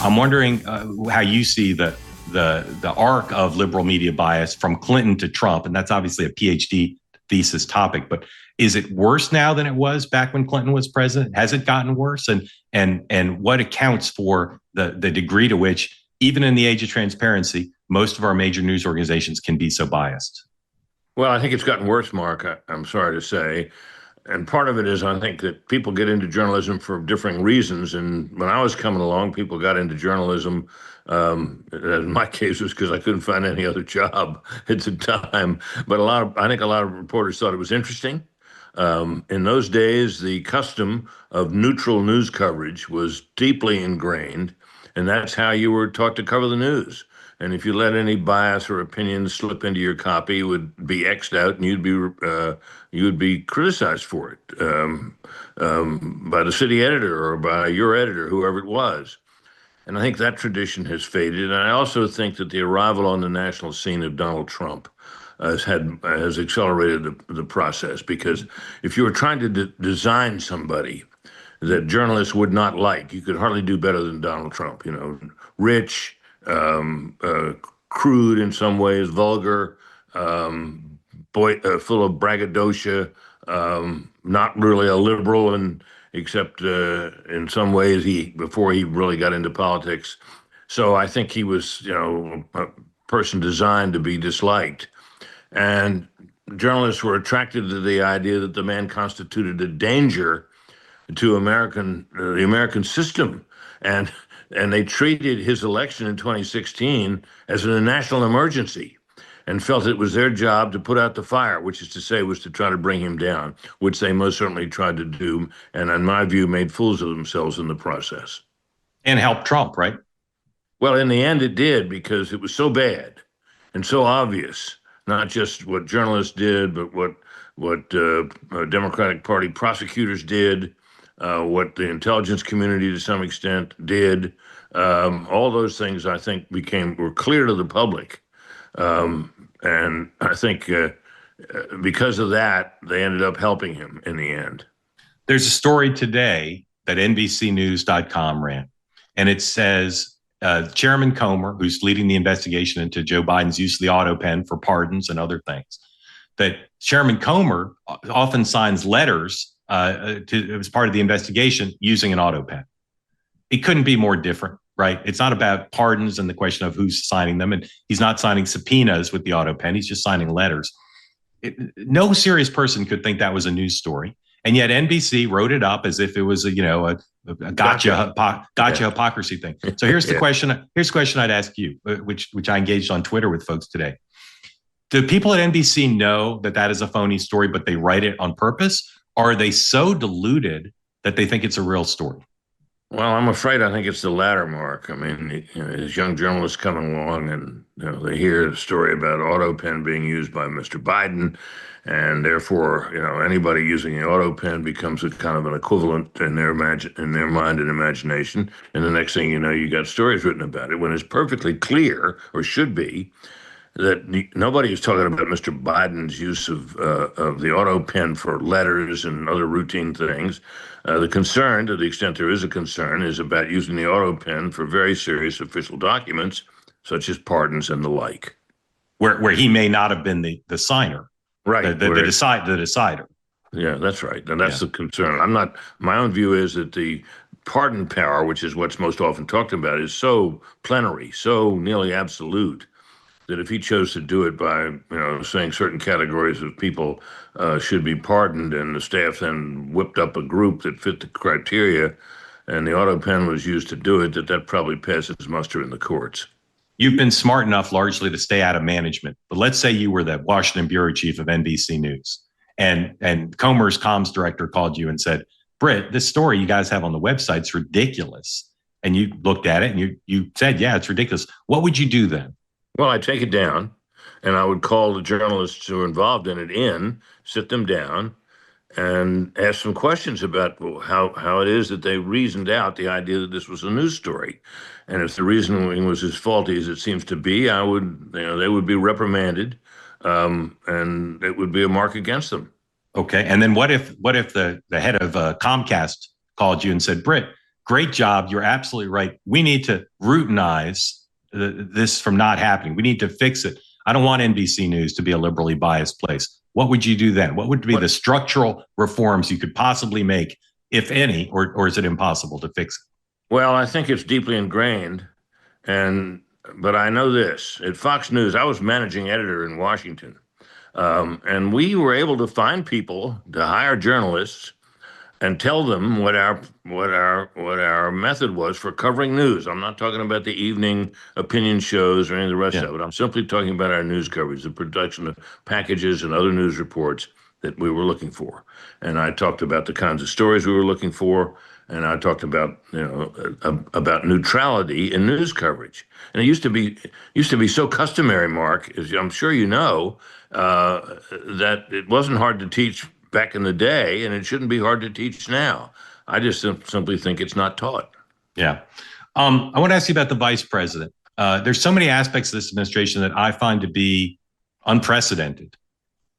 I'm wondering how you see the arc of liberal media bias from Clinton to Trump, and that's obviously a PhD thesis topic. But is it worse now than it was back when Clinton was president? Has it gotten worse? And what accounts for the degree to which, even in the age of transparency, most of our major news organizations can be so biased? Well, I think it's gotten worse, Mark. I'm sorry to say. And part of it is I think that people get into journalism for differing reasons. And when I was coming along, people got into journalism. In my case, was because I couldn't find any other job at the time. But I think a lot of reporters thought it was interesting. In those days, the custom of neutral news coverage was deeply ingrained, and that's how you were taught to cover the news. And if you let any bias or opinion slip into your copy, it would be X'd out, and you'd be criticized for it by the city editor or by your editor, whoever it was. And I think that tradition has faded. And I also think that the arrival on the national scene of Donald Trump has accelerated the process, because if you were trying to design somebody that journalists would not like, you could hardly do better than Donald Trump. You know, rich, crude in some ways, vulgar, full of braggadocio, not really a liberal, and except in some ways before he really got into politics. So I think he was, a person designed to be disliked, and journalists were attracted to the idea that the man constituted a danger to the American system, and they treated his election in 2016 as a national emergency and felt it was their job to put out the fire, which is to say was to try to bring him down, which they most certainly tried to do, and in my view, made fools of themselves in the process. And helped Trump, right? Well, in the end, it did, because it was so bad and so obvious, not just what journalists did, but what Democratic Party prosecutors did, what the intelligence community to some extent did. All those things, I think, were clear to the public. And I think because of that, they ended up helping him in the end. There's a story today that NBCnews.com ran, and it says Chairman Comer, who's leading the investigation into Joe Biden's use of the auto pen for pardons and other things, that Chairman Comer often signs letters as part of the investigation using an auto pen. It couldn't be more different, right? It's not about pardons and the question of who's signing them. And he's not signing subpoenas with the auto pen. He's just signing letters. No serious person could think that was a news story. And yet NBC wrote it up as if it was a gotcha hypocrisy thing. So here's the question. Here's the question I'd ask you, which I engaged on Twitter with folks today. Do people at NBC know that is a phony story, but they write it on purpose? Or are they so deluded that they think it's a real story? Well, I'm afraid I think it's the latter, Mark. I mean, as young journalists coming along and they hear a story about auto pen being used by Mr. Biden, and therefore, anybody using the auto pen becomes a kind of an equivalent in their mind and imagination. And the next thing you know, you got stories written about it, when it's perfectly clear, or should be, that nobody is talking about Mr. Biden's use of the auto pen for letters and other routine things. The concern, to the extent there is a concern, is about using the auto pen for very serious official documents, such as pardons and the like. Where he may not have been the signer, right? The decider. Yeah, that's right, and that's the concern. My own view is that the pardon power, which is what's most often talked about, is so plenary, so nearly absolute, that if he chose to do it by, saying certain categories of people should be pardoned, and the staff then whipped up a group that fit the criteria, and the auto pen was used to do it, that probably passes muster in the courts. You've been smart enough largely to stay out of management, but let's say you were the Washington bureau chief of NBC News, and Comer's comms director called you and said, "Brit, this story you guys have on the website's ridiculous." And you looked at it and you said, "Yeah, it's ridiculous." What would you do then? Well, I'd take it down, and I would call the journalists who are involved in it sit them down, and ask some questions about how it is that they reasoned out the idea that this was a news story. And if the reasoning was as faulty as it seems to be, they would be reprimanded, and it would be a mark against them. Okay. And then what if the head of Comcast called you and said, "Brit, great job. You're absolutely right. We need to routinize this from not happening. We need to fix it. I don't want NBC News to be a liberally biased place. What would you do then? What would be the structural reforms you could possibly make, if any, or is it impossible to fix it? Well, I think it's deeply ingrained, but I know this. At Fox News, I was managing editor in Washington, and we were able to find people to hire journalists and tell them what our method was for covering news. I'm not talking about the evening opinion shows or any of the rest of it. I'm simply talking about our news coverage, the production of packages and other news reports that we were looking for. And I talked about the kinds of stories we were looking for, and I talked about about neutrality in news coverage. And it used to be so customary, Mark, as I'm sure you know, that it wasn't hard to teach back in the day, and it shouldn't be hard to teach now. I just simply think it's not taught. Yeah. I want to ask you about the vice president. There's so many aspects of this administration that I find to be unprecedented,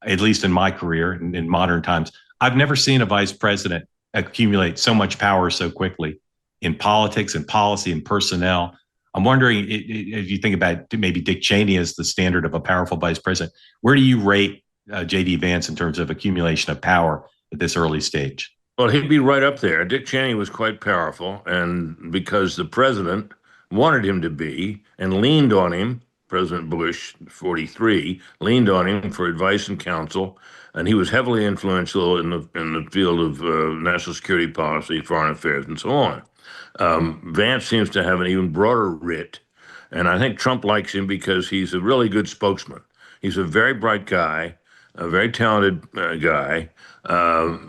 at least in my career in modern times. I've never seen a vice president accumulate so much power so quickly in politics and policy and personnel. I'm wondering if you think about maybe Dick Cheney as the standard of a powerful vice president, where do you rate J.D. Vance in terms of accumulation of power at this early stage? Well, he'd be right up there. Dick Cheney was quite powerful, and because the president wanted him to be and leaned on him, President Bush, 43, leaned on him for advice and counsel, and he was heavily influential in the field of national security policy, foreign affairs, and so on. Vance seems to have an even broader writ, and I think Trump likes him because he's a really good spokesman. He's a very bright guy, a very talented guy,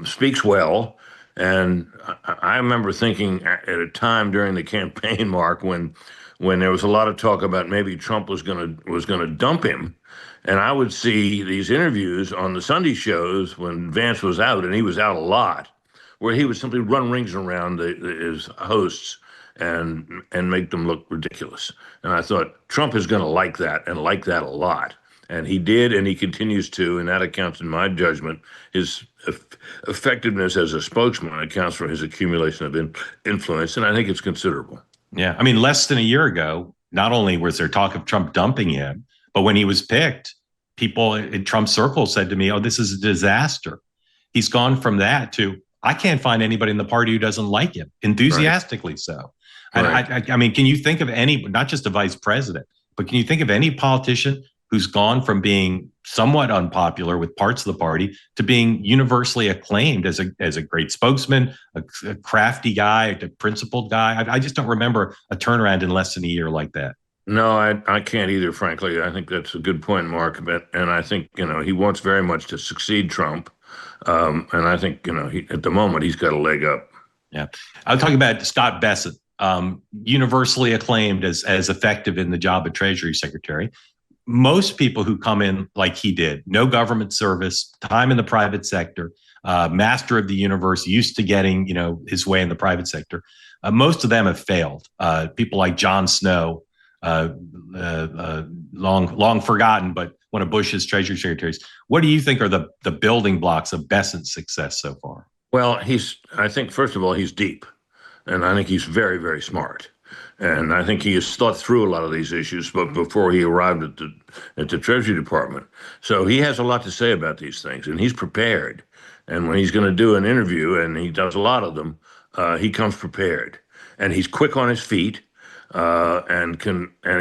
speaks well. And I remember thinking at a time during the campaign, Mark, when there was a lot of talk about maybe Trump was gonna dump him, and I would see these interviews on the Sunday shows when Vance was out, and he was out a lot, where he would simply run rings around his hosts and make them look ridiculous. And I thought Trump is going to like that and like that a lot. And he did, and he continues to, and that accounts, in my judgment, his effectiveness as a spokesman accounts for his accumulation of influence, and I think it's considerable. Yeah, I mean, less than a year ago, not only was there talk of Trump dumping him, but when he was picked, people in Trump's circle said to me, "Oh, this is a disaster." He's gone from that to, "I can't find anybody in the party who doesn't like him," enthusiastically so. Right. I mean, can you think of any, not just a vice president, but can you think of any politician who's gone from being somewhat unpopular with parts of the party to being universally acclaimed as a great spokesman, a crafty guy, a principled guy? I just don't remember a turnaround in less than a year like that. No, I can't either, frankly. I think that's a good point, Mark. And I think, he wants very much to succeed Trump. And I think, at the moment, he's got a leg up. Yeah. I was talking about Scott Bessent, universally acclaimed as effective in the job of Treasury Secretary. Most people who come in like he did, no government service, time in the private sector, master of the universe, used to getting, his way in the private sector. Most of them have failed. People like John Snow, long forgotten, but one of Bush's Treasury Secretaries. What do you think are the building blocks of Bessent's success so far? Well, I think, first of all, he's deep, and I think he's very, very smart. And I think he has thought through a lot of these issues, but before he arrived at the Treasury Department. So he has a lot to say about these things, and he's prepared. And when he's going to do an interview, and he does a lot of them, he comes prepared. And he's quick on his feet, and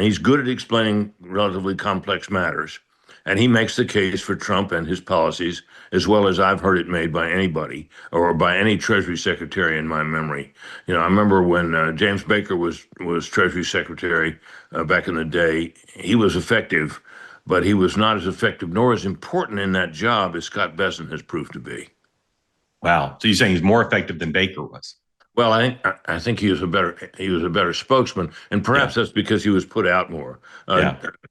he's good at explaining relatively complex matters. And he makes the case for Trump and his policies, as well as I've heard it made by anybody or by any Treasury Secretary in my memory. I remember when James Baker was Treasury Secretary back in the day. He was effective, but he was not as effective nor as important in that job as Scott Bessent has proved to be. Wow! So you're saying he's more effective than Baker was? Well, I think he was a better spokesman, and perhaps that's because he was put out more.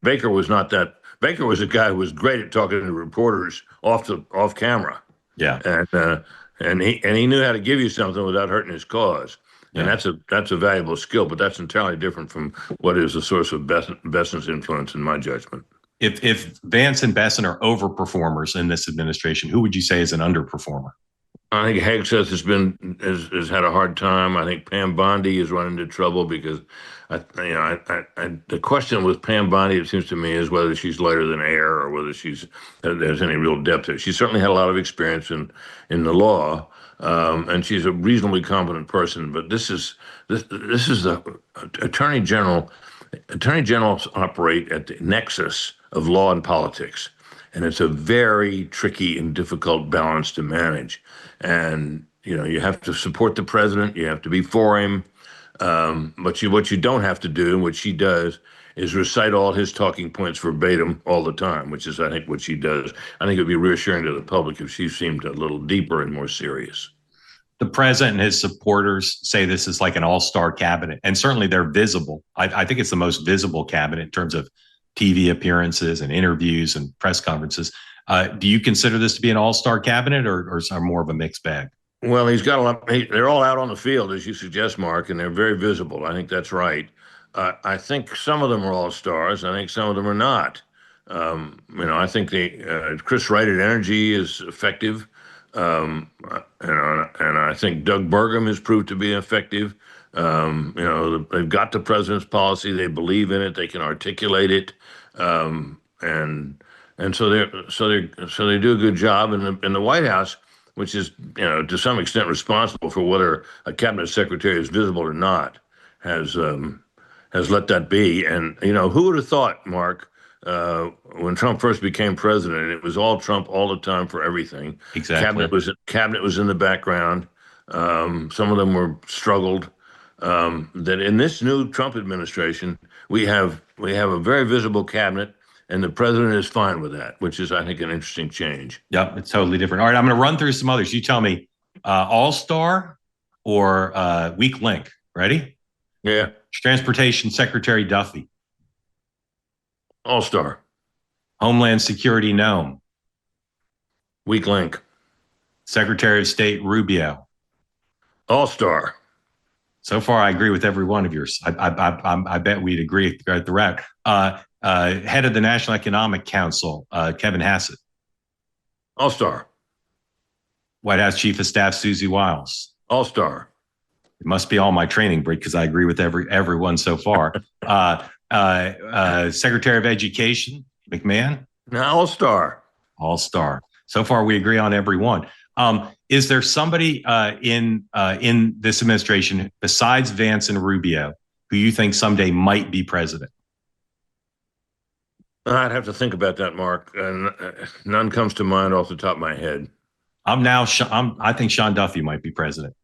Baker was not that. Baker was a guy who was great at talking to reporters off camera. Yeah, and he knew how to give you something without hurting his cause, and that's a valuable skill. But that's entirely different from what is the source of Bessent's influence, in my judgment. If Vance and Bessent are overperformers in this administration, who would you say is an underperformer? I think Hegseth has had a hard time. I think Pam Bondi has run into trouble because, the question with Pam Bondi, it seems to me, is whether she's lighter than air or whether there's any real depth to it. She certainly had a lot of experience in the law, and she's a reasonably competent person. But this is the attorney general. Attorney generals operate at the nexus of law and politics, and it's a very tricky and difficult balance to manage. And you have to support the president, you have to be for him, but what you don't have to do, and what she does, is recite all his talking points verbatim all the time, which is, I think, what she does. I think it would be reassuring to the public if she seemed a little deeper and more serious. The president and his supporters say this is like an all-star cabinet, and certainly they're visible. I think it's the most visible cabinet in terms of TV appearances and interviews and press conferences. Do you consider this to be an all-star cabinet, or more of a mixed bag? Well, he's got a lot. They're all out on the field, as you suggest, Mark, and they're very visible. I think that's right. I think some of them are all stars. I think some of them are not. I think Chris Wright at Energy is effective. And I think Doug Burgum has proved to be effective. They've got the president's policy. They believe in it. They can articulate it, and so they do a good job. In the White House, which is to some extent responsible for whether a cabinet secretary is visible or not, has let that be. And who would have thought, Mark, when Trump first became president, it was all Trump all the time for everything. Exactly. Cabinet was in the background. Some of them were struggled. That in this new Trump administration, we have a very visible cabinet, and the president is fine with that, which is, I think, an interesting change. Yep, it's totally different. All right, I'm going to run through some others. You tell me, all-star or weak link. Ready? Yeah. Transportation Secretary Duffy. All-star. Homeland Security Nome. Weak link. Secretary of State Rubio. All-star. So far, I agree with every one of yours. I bet we'd agree at the route. Head of the National Economic Council, Kevin Hassett. All-star. White House Chief of Staff Susie Wiles. All-star. It must be all my training, Brit, because I agree with everyone so far. Secretary of Education, McMahon. All-star. All-star. So far, we agree on every one. Is there somebody in this administration besides Vance and Rubio who you think someday might be president? I'd have to think about that, Mark. None comes to mind off the top of my head. I think Sean Duffy might be president.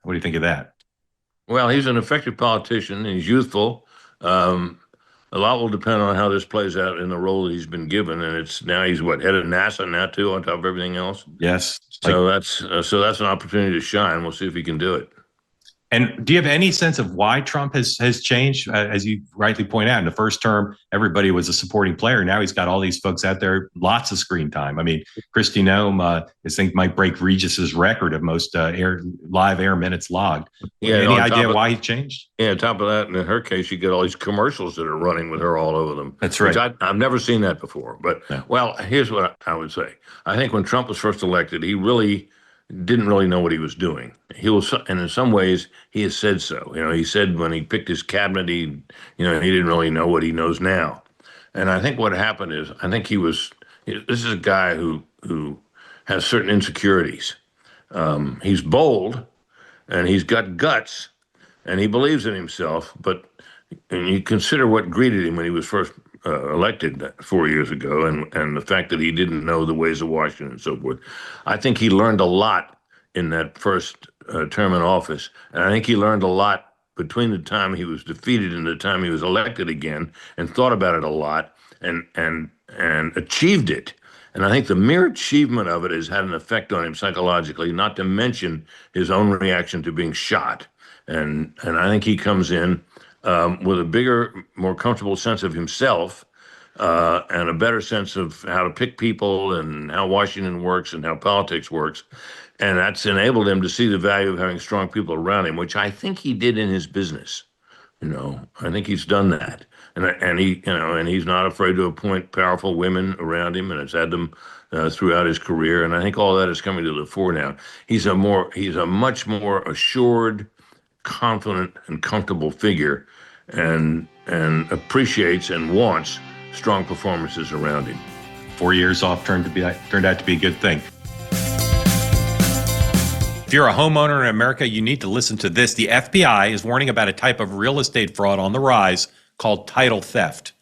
What do you think of that? Well, he's an effective politician. He's youthful. A lot will depend on how this plays out in the role that he's been given, and he's head of NASA now too, on top of everything else. Yes. So that's an opportunity to shine. We'll see if he can do it. And do you have any sense of why Trump has changed? As you rightly point out, in the first term, everybody was a supporting player. Now he's got all these folks out there, lots of screen time. I mean, Kristi Noem, I think, might break Regis's record of most live air minutes logged. Yeah, any idea why he changed? Yeah, on top of that, in her case, you get all these commercials that are running with her all over them. That's right. I've never seen that before. But, Well, here's what I would say. I think when Trump was first elected, he really didn't really know what he was doing. And in some ways, he has said so. He said when he picked his cabinet, he didn't really know what he knows now. And I think what happened is, this is a guy who has certain insecurities. He's bold, and he's got guts, and he believes in himself. And you consider what greeted him when he was first elected 4 years ago, and the fact that he didn't know the ways of Washington and so forth. I think he learned a lot in that first term in office, and I think he learned a lot between the time he was defeated and the time he was elected again, and thought about it a lot, and achieved it. And I think the mere achievement of it has had an effect on him psychologically, not to mention his own reaction to being shot. And I think he comes in with a bigger, more comfortable sense of himself, and a better sense of how to pick people and how Washington works and how politics works. And that's enabled him to see the value of having strong people around him, which I think he did in his business. I think he's done that, and he's not afraid to appoint powerful women around him, and has had them throughout his career. And I think all that is coming to the fore now. He's a much more assured, confident, and comfortable figure, and appreciates and wants strong performances around him. 4 years off turned out to be a good thing. If you're a homeowner in America, you need to listen to this. The FBI is warning about a type of real estate fraud on the rise called title theft,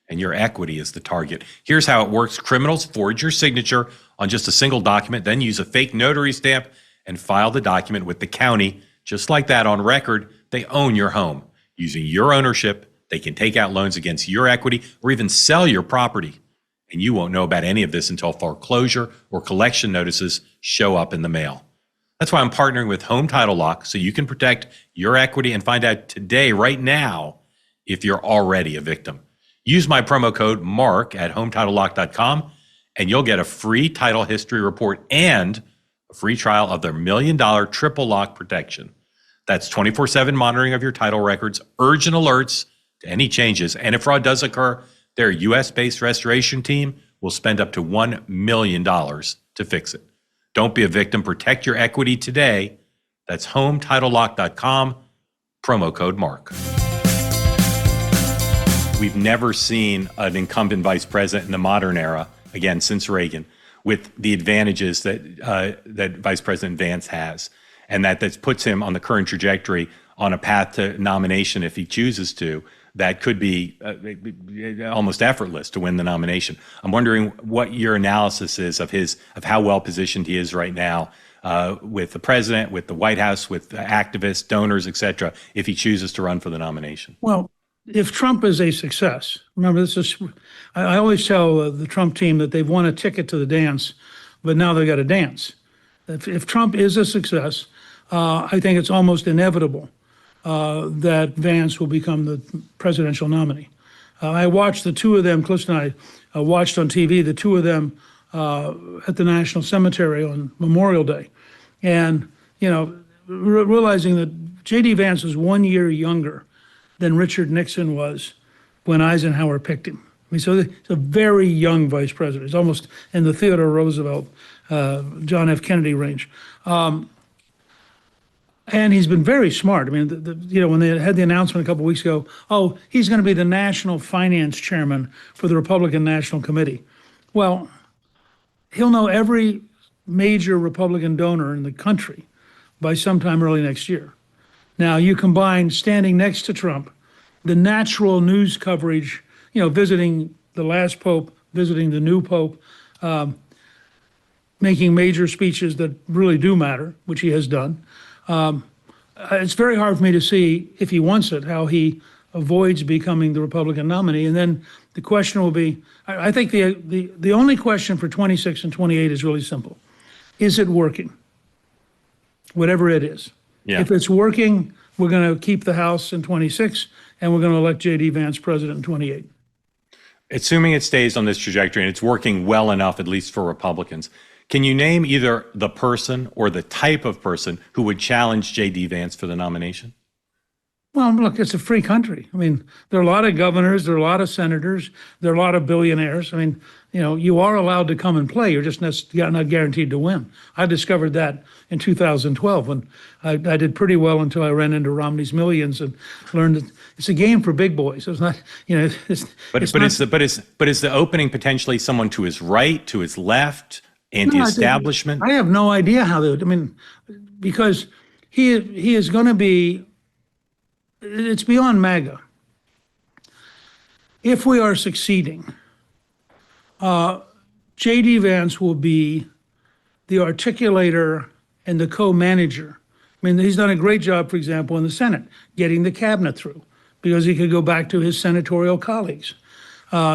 and your equity is the target. Here's how it works. Criminals forge your signature on just a single document, then use a fake notary stamp and file the document with the county. Just like that, on record, they own your home. Using your ownership, they can take out loans against your equity or even sell your property. And you won't know about any of this until foreclosure or collection notices show up in the mail. That's why I'm partnering with Home Title Lock, so you can protect your equity and find out today, right now, if you're already a victim. Use my promo code MARK at HometitleLock.com, and you'll get a free title history report and a free trial of their $1 million triple lock protection. That's 24/7 monitoring of your title records, urgent alerts to any changes, and if fraud does occur, their U.S.-based restoration team will spend up to $1 million to fix it. Don't be a victim. Protect your equity today. That's HometitleLock.com, promo code MARK. We've never seen an incumbent vice president in the modern era, again, since Reagan, with the advantages that Vice President Vance has, and that puts him on the current trajectory on a path to nomination if he chooses to. That could be almost effortless to win the nomination. I'm wondering what your analysis is of how well positioned he is right now with the president, with the White House, with activists, donors, et cetera, if he chooses to run for the nomination. Well, if Trump is a success, remember I always tell the Trump team that they've won a ticket to the dance, but now they've got to dance. If Trump is a success, I think it's almost inevitable that Vance will become the presidential nominee. I watched the two of them, Clifton and I watched on TV, the two of them at the National Cemetery on Memorial Day. And, realizing that J.D. Vance was 1 year younger than Richard Nixon was when Eisenhower picked him. I mean, so he's a very young vice president. He's almost in the Theodore Roosevelt, John F. Kennedy range. And he's been very smart. I mean, when they had the announcement a couple of weeks ago, he's going to be the national finance chairman for the Republican National Committee. Well, he'll know every major Republican donor in the country by sometime early next year. Now, you combine standing next to Trump, the natural news coverage, visiting the last pope, visiting the new pope, making major speeches that really do matter, which he has done. It's very hard for me to see, if he wants it, how he avoids becoming the Republican nominee. And then the question will be, I think the only question for 26 and 28 is really simple. Is it working? Whatever it is. Yeah. If it's working, we're going to keep the House in 26, and we're going to elect J.D. Vance president in 28. Assuming it stays on this trajectory and it's working well enough, at least for Republicans, can you name either the person or the type of person who would challenge J.D. Vance for the nomination? Well, look, it's a free country. I mean, there are a lot of governors, there are a lot of senators, there are a lot of billionaires. I mean, you are allowed to come and play. You're just not guaranteed to win. I discovered that in 2012 when I did pretty well until I ran into Romney's Millions and learned that it's a game for big boys. It's not, But is the opening potentially someone to his right, to his left, anti-establishment? I have no idea how they would. I mean, because he is going to be. It's beyond MAGA. If we are succeeding, J.D. Vance will be the articulator and the co-manager. I mean, he's done a great job, for example, in the Senate, getting the cabinet through, because he could go back to his senatorial colleagues.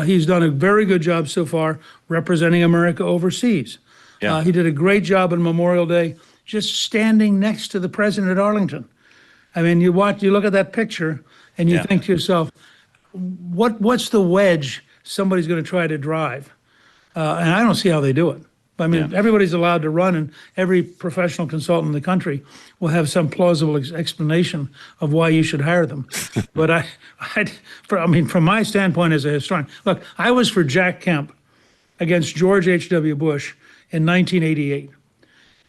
He's done a very good job so far representing America overseas. Yeah. He did a great job on Memorial Day, just standing next to the president at Arlington. I mean, you look at that picture, and you think to yourself, what's the wedge somebody's going to try to drive? And I don't see how they do it. I mean, Yeah. everybody's allowed to run, and every professional consultant in the country will have some plausible explanation of why you should hire them. But I mean, from my standpoint as a historian, look, I was for Jack Kemp against George H.W. Bush in 1988,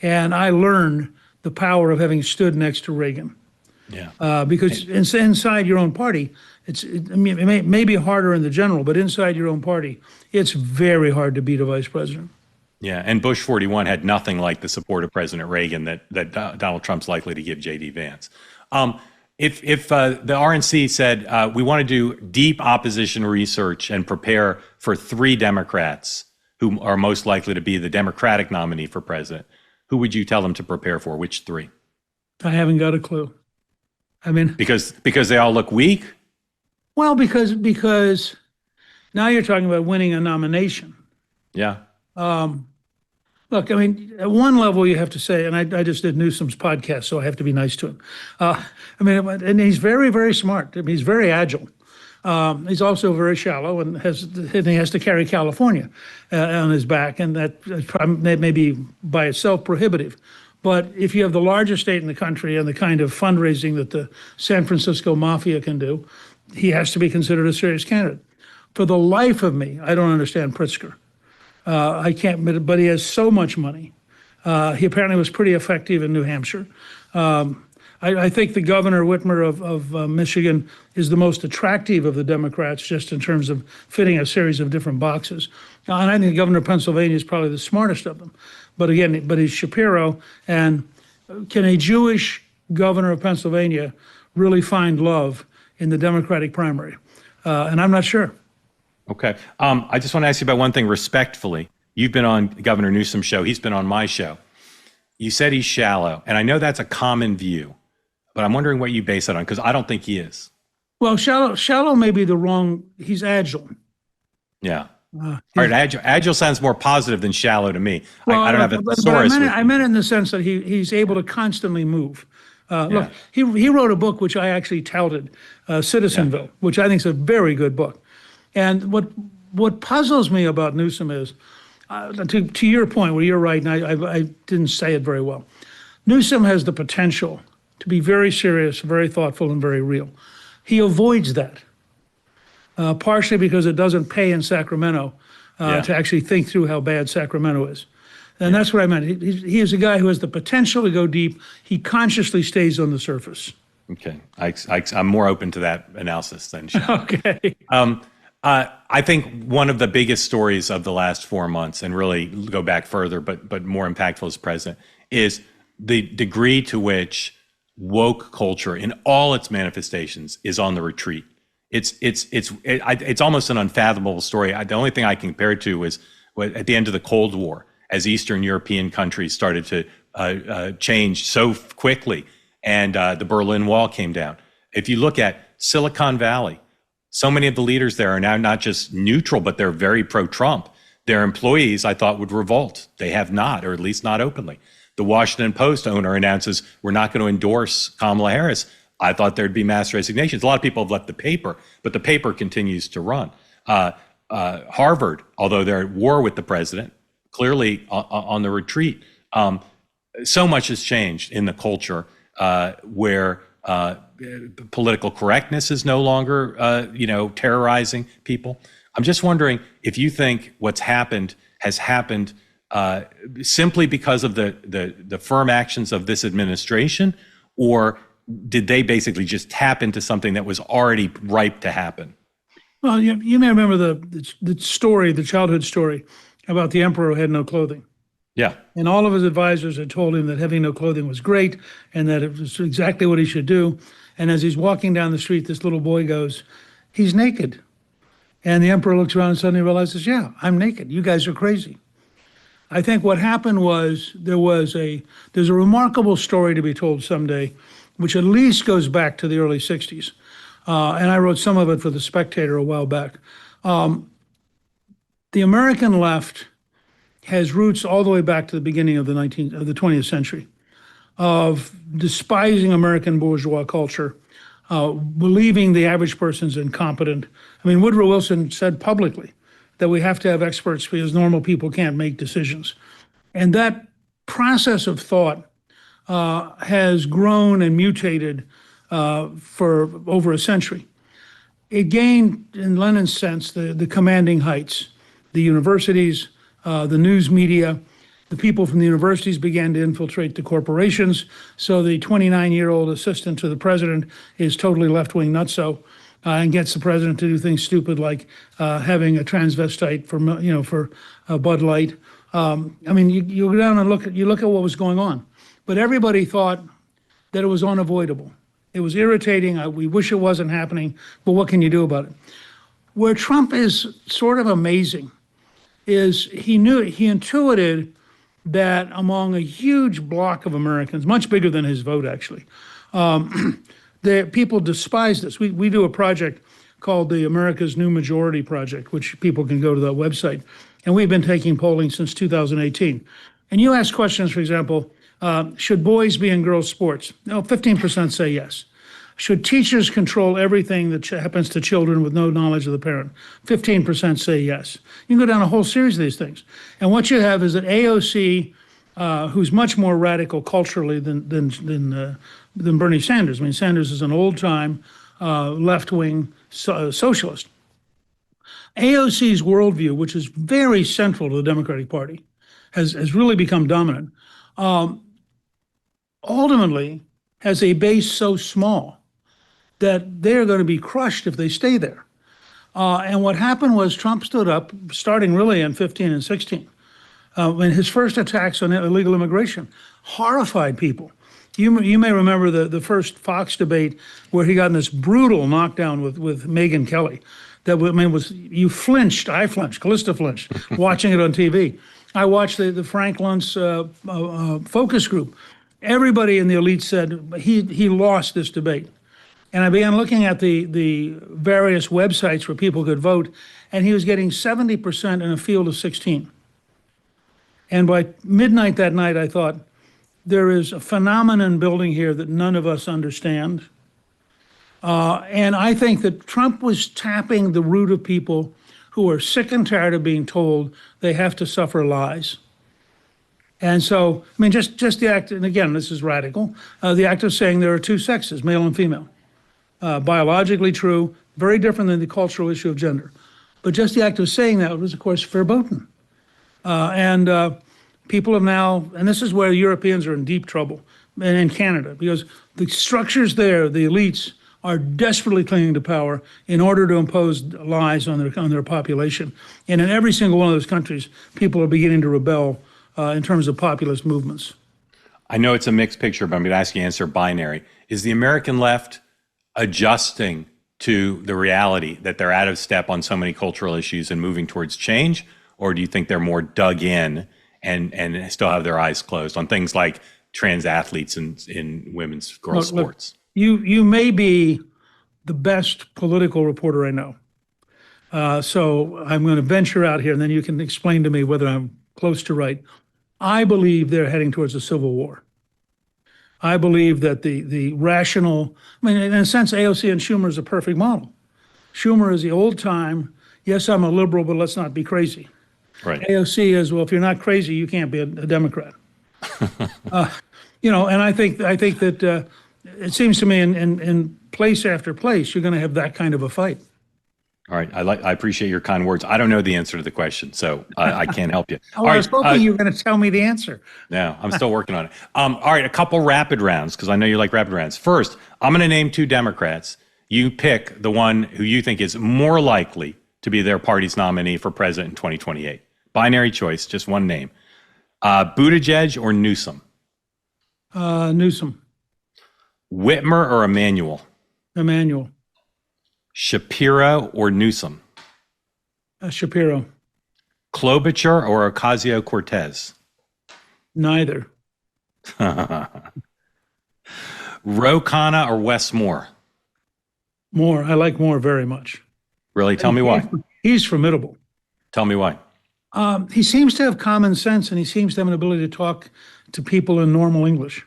and I learned the power of having stood next to Reagan. Yeah. Because inside your own party, I mean, it may be harder in the general, but inside your own party, it's very hard to beat a vice president. Yeah, and Bush 41 had nothing like the support of President Reagan that Donald Trump's likely to give J.D. Vance. If the RNC said we want to do deep opposition research and prepare for 3 Democrats who are most likely to be the Democratic nominee for president, who would you tell them to prepare for? Which 3? I haven't got a clue. I mean, because they all look weak. Well, because now you're talking about winning a nomination. Yeah. Look, I mean, at one level you have to say, and I just did Newsom's podcast, so I have to be nice to him. I mean, and he's very, very smart. I mean, he's very agile. He's also very shallow and he has to carry California on his back, and that may be by itself prohibitive. But if you have the largest state in the country and the kind of fundraising that the San Francisco mafia can do, he has to be considered a serious candidate. For the life of me, I don't understand Pritzker. I can't, but he has so much money. He apparently was pretty effective in New Hampshire. I think the Governor Whitmer of Michigan is the most attractive of the Democrats, just in terms of fitting a series of different boxes. And I think the Governor of Pennsylvania is probably the smartest of them. But again, he's Shapiro. And can a Jewish governor of Pennsylvania really find love in the Democratic primary? And I'm not sure. Okay. I just want to ask you about one thing respectfully. You've been on Governor Newsom's show. He's been on my show. You said he's shallow, and I know that's a common view, but I'm wondering what you base it on, because I don't think he is. Well, shallow may be the wrong, he's agile. Yeah. All right, agile sounds more positive than shallow to me. Well, I don't have a thesaurus. I meant it in the sense that he's able to constantly move. Look, he wrote a book which I actually touted, Citizenville, which I think is a very good book. And what puzzles me about Newsom is, to your point, where you're right, and I didn't say it very well, Newsom has the potential to be very serious, very thoughtful, and very real. He avoids that, partially because it doesn't pay in Sacramento to actually think through how bad Sacramento is. And that's what I meant. He is a guy who has the potential to go deep. He consciously stays on the surface. Okay. I'm more open to that analysis than shallow. Okay. I think one of the biggest stories of the last 4 months, and really go back further, but more impactful as president, is the degree to which woke culture in all its manifestations is on the retreat. It's almost an unfathomable story. The only thing I can compare it to was at the end of the Cold War, as Eastern European countries started to change so quickly, and the Berlin Wall came down. If you look at Silicon Valley, so many of the leaders there are now not just neutral, but they're very pro-Trump. Their employees, I thought, would revolt. They have not, or at least not openly. The Washington Post owner announces, we're not going to endorse Kamala Harris. I thought there'd be mass resignations. A lot of people have left the paper, but the paper continues to run. Harvard, although they're at war with the president, clearly on the retreat. So much has changed in the culture where political correctness is no longer, terrorizing people. I'm just wondering if you think what's happened has happened simply because of the firm actions of this administration, or did they basically just tap into something that was already ripe to happen? Well, you may remember the story, the childhood story about the emperor who had no clothing. Yeah. And all of his advisors had told him that having no clothing was great and that it was exactly what he should do. And as he's walking down the street, this little boy goes, he's naked. And the emperor looks around and suddenly realizes, yeah, I'm naked. You guys are crazy. I think what happened was there's a remarkable story to be told someday, which at least goes back to the early 60s. And I wrote some of it for The Spectator a while back. The American left has roots all the way back to the beginning of the 20th century, of despising American bourgeois culture, believing the average person's incompetent. I mean, Woodrow Wilson said publicly, that we have to have experts because normal people can't make decisions. And that process of thought has grown and mutated for over a century. It gained, in Lenin's sense, the commanding heights. The universities, the news media, the people from the universities began to infiltrate the corporations. So the 29-year-old assistant to the president is totally left-wing nutso and gets the president to do things stupid like having a transvestite for Bud Light. I mean, you go down and look at what was going on, but everybody thought that it was unavoidable. It was irritating. We wish it wasn't happening, but what can you do about it? Where Trump is sort of amazing is he intuited that among a huge block of Americans, much bigger than his vote actually, the people despise this. We do a project called the America's New Majority Project, which people can go to that website. And we've been taking polling since 2018. And you ask questions, for example, should boys be in girls' sports? No, 15% say yes. Should teachers control everything that happens to children with no knowledge of the parent? 15% say yes. You can go down a whole series of these things. And what you have is that AOC, who's much more radical culturally than Bernie Sanders. I mean, Sanders is an old-time left-wing socialist. AOC's worldview, which is very central to the Democratic Party, has really become dominant. Ultimately, has a base so small that they're going to be crushed if they stay there. And what happened was Trump stood up, starting really in 15 and 16, when his first attacks on illegal immigration horrified people. You may remember the first Fox debate where he got in this brutal knockdown with Megyn Kelly. That you flinched, I flinched, Callista flinched, watching it on TV. I watched the Frank Luntz focus group. Everybody in the elite said he lost this debate. And I began looking at the various websites where people could vote, and he was getting 70% in a field of 16. And by midnight that night, I thought, there is a phenomenon building here that none of us understand. And I think that Trump was tapping the root of people who are sick and tired of being told they have to suffer lies. And so, I mean, just the act, and again, this is radical, the act of saying there are two sexes, male and female. Biologically true, very different than the cultural issue of gender. But just the act of saying that was, of course, verboten. And people have now, and this is where Europeans are in deep trouble, and in Canada, because the structures there, the elites, are desperately clinging to power in order to impose lies on their population. And in every single one of those countries, people are beginning to rebel in terms of populist movements. I know it's a mixed picture, but I'm going to ask you to answer binary. Is the American left adjusting to the reality that they're out of step on so many cultural issues and moving towards change? Or do you think they're more dug in and still have their eyes closed on things like trans athletes in women's girls' sports? You may be the best political reporter I know. So I'm going to venture out here, and then you can explain to me whether I'm close to right. I believe they're heading towards a civil war. I believe that the rational, I mean, in a sense, AOC and Schumer is a perfect model. Schumer is the old time, yes, I'm a liberal, but let's not be crazy. Right. AOC is, well, if you're not crazy, you can't be a Democrat. And I think that it seems to me in place after place, you're going to have that kind of a fight. All right. I appreciate your kind words. I don't know the answer to the question, so I can't help you. I was hoping you were going to tell me the answer. No, I'm still working on it. All right, a couple rapid rounds, because I know you like rapid rounds. First, I'm going to name two Democrats. You pick the one who you think is more likely to be their party's nominee for president in 2028. Binary choice, just one name. Buttigieg or Newsom? Newsom. Whitmer or Emanuel? Emanuel. Shapiro or Newsom? Shapiro. Klobuchar or Ocasio-Cortez? Neither. Ro Khanna or Wes Moore? Moore. I like Moore very much. Really? Tell me why. He's formidable. Tell me why. He seems to have common sense, and he seems to have an ability to talk to people in normal English.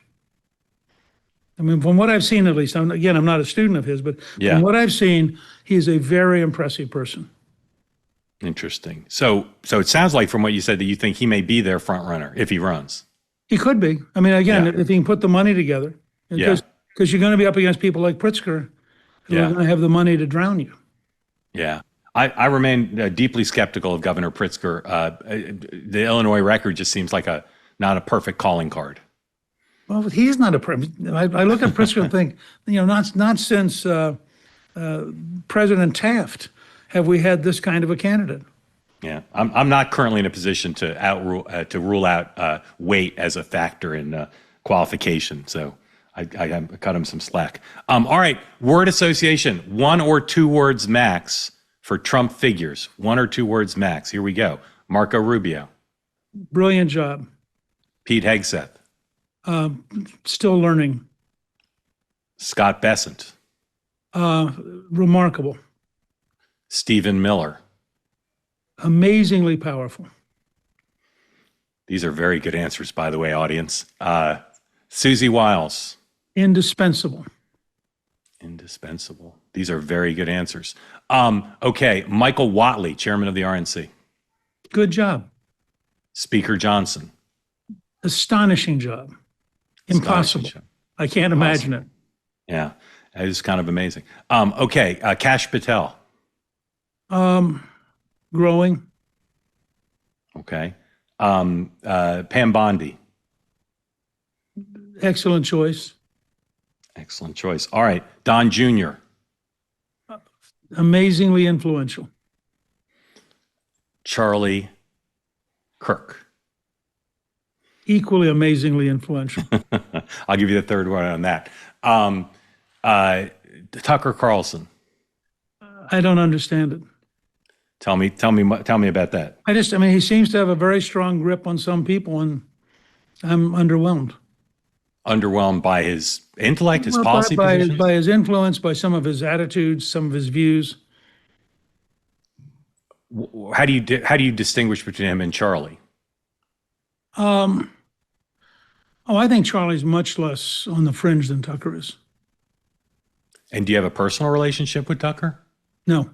I mean, from what I've seen, at least, I'm not a student of his, but from what I've seen, he's a very impressive person. Interesting. So it sounds like from what you said that you think he may be their front runner if he runs. He could be. I mean, again, Yeah. if he can put the money together, Yeah. because you're going to be up against people like Pritzker who are Yeah. going to have the money to drown you. Yeah. I remain deeply skeptical of Governor Pritzker. The Illinois record just seems like not a perfect calling card. Well, he's not I look at Pritzker and think, not since President Taft have we had this kind of a candidate. Yeah, I'm not currently in a position to rule out weight as a factor in qualification. So I cut him some slack. All right, word association, 1 or 2 words max for Trump figures. 1 or 2 words max. Here we go. Marco Rubio, Brilliant job. Pete Hegseth, Still learning. Scott Bessent, Remarkable. Stephen Miller. Amazingly powerful. These are very good answers, by the way, audience. Susie Wiles. Indispensable. Indispensable. These are very good answers. Okay, Michael Whatley, chairman of the RNC. Good job. Speaker Johnson. Astonishing job. Impossible. Astonishing. I can't imagine it. Yeah, it is kind of amazing. Okay, Kash Patel. Growing. Okay. Pam Bondi. Excellent choice. Excellent choice. All right, Don Jr. Amazingly influential. Charlie Kirk. Equally amazingly influential. I'll give you the third one on that. Tucker Carlson. I don't understand it. Tell me about that. I mean, he seems to have a very strong grip on some people, and I'm underwhelmed. Underwhelmed by his intellect, his Well, policy positions? by his influence, by some of his attitudes, some of his views. How do you distinguish between him and Charlie? I think Charlie's much less on the fringe than Tucker is. And do you have a personal relationship with Tucker? No.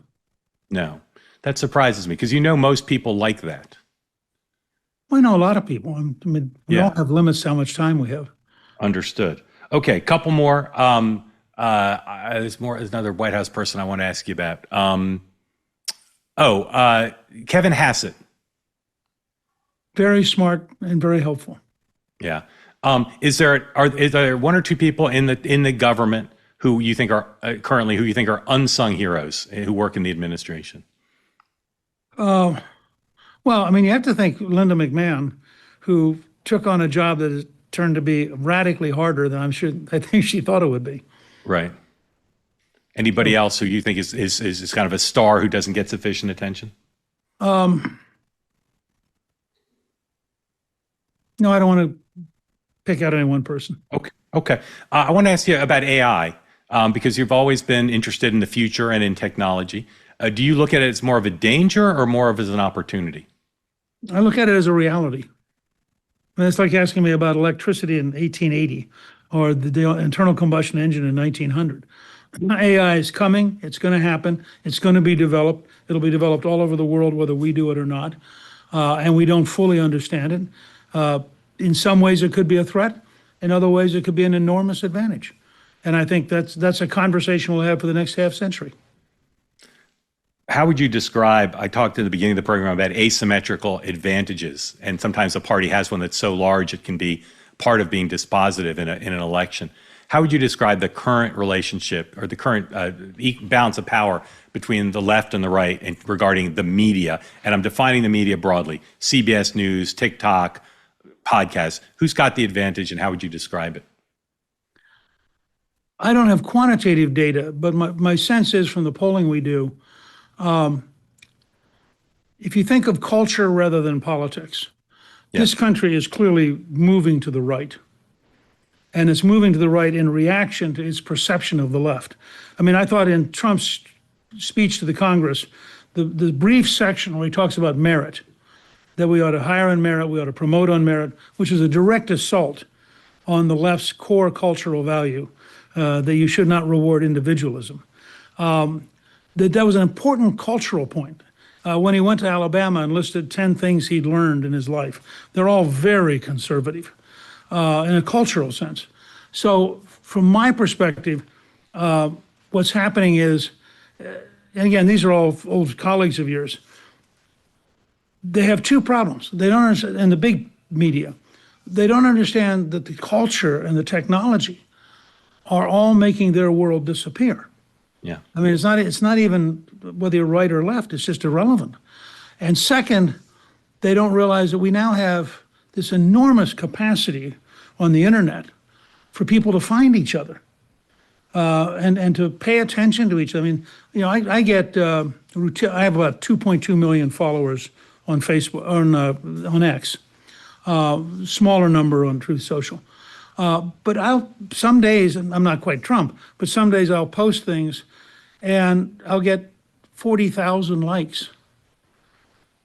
No. That surprises me because most people like that. Well, I know a lot of people. I mean, we Yeah. all have limits to how much time we have. Understood. Okay, couple more. There's another White House person I want to ask you about. Kevin Hassett. Very smart and very helpful. Yeah. Is there 1 or 2 people in the government who you think are currently unsung heroes who work in the administration? Well, I mean, you have to think Linda McMahon, who took on a job that has turned to be radically harder than I think she thought it would be. Right. Anybody else who you think is kind of a star who doesn't get sufficient attention? No, I don't want to pick out any one person. Okay. I want to ask you about AI because you've always been interested in the future and in technology. Do you look at it as more of a danger or more of as an opportunity? I look at it as a reality. And it's like asking me about electricity in 1880 or the internal combustion engine in 1900. AI is coming. It's going to happen. It's going to be developed. It'll be developed all over the world, whether we do it or not. And we don't fully understand it. In some ways, it could be a threat. In other ways, it could be an enormous advantage. And I think that's a conversation we'll have for the next half century. How would you describe, I talked in the beginning of the program about asymmetrical advantages, and sometimes a party has one that's so large it can be part of being dispositive in an election. How would you describe the current relationship or the current balance of power between the left and the right and regarding the media? And I'm defining the media broadly, CBS News, TikTok, podcasts. Who's got the advantage and how would you describe it? I don't have quantitative data, but my sense is from the polling we do, if you think of culture rather than politics, this country is clearly moving to the right. And it's moving to the right in reaction to its perception of the left. I mean, I thought in Trump's speech to the Congress, the brief section where he talks about merit, that we ought to hire on merit, we ought to promote on merit, which is a direct assault on the left's core cultural value, that you should not reward individualism. That was an important cultural point. when he went to Alabama and listed 10 things he'd learned in his life. They're all very conservative in a cultural sense. So from my perspective, what's happening is, and again, these are all old colleagues of yours, they have two problems. They don't understand, and the big media, they don't understand that the culture and the technology are all making their world disappear. Yeah. I mean, it's not even whether you're right or left, it's just irrelevant. And second, they don't realize that we now have this enormous capacity on the internet for people to find each other and to pay attention to each other. I mean, I get, I have about 2.2 million followers on Facebook, on X, smaller number on Truth Social. But some days, and I'm not quite Trump, but some days I'll post things and I'll get 40,000 likes.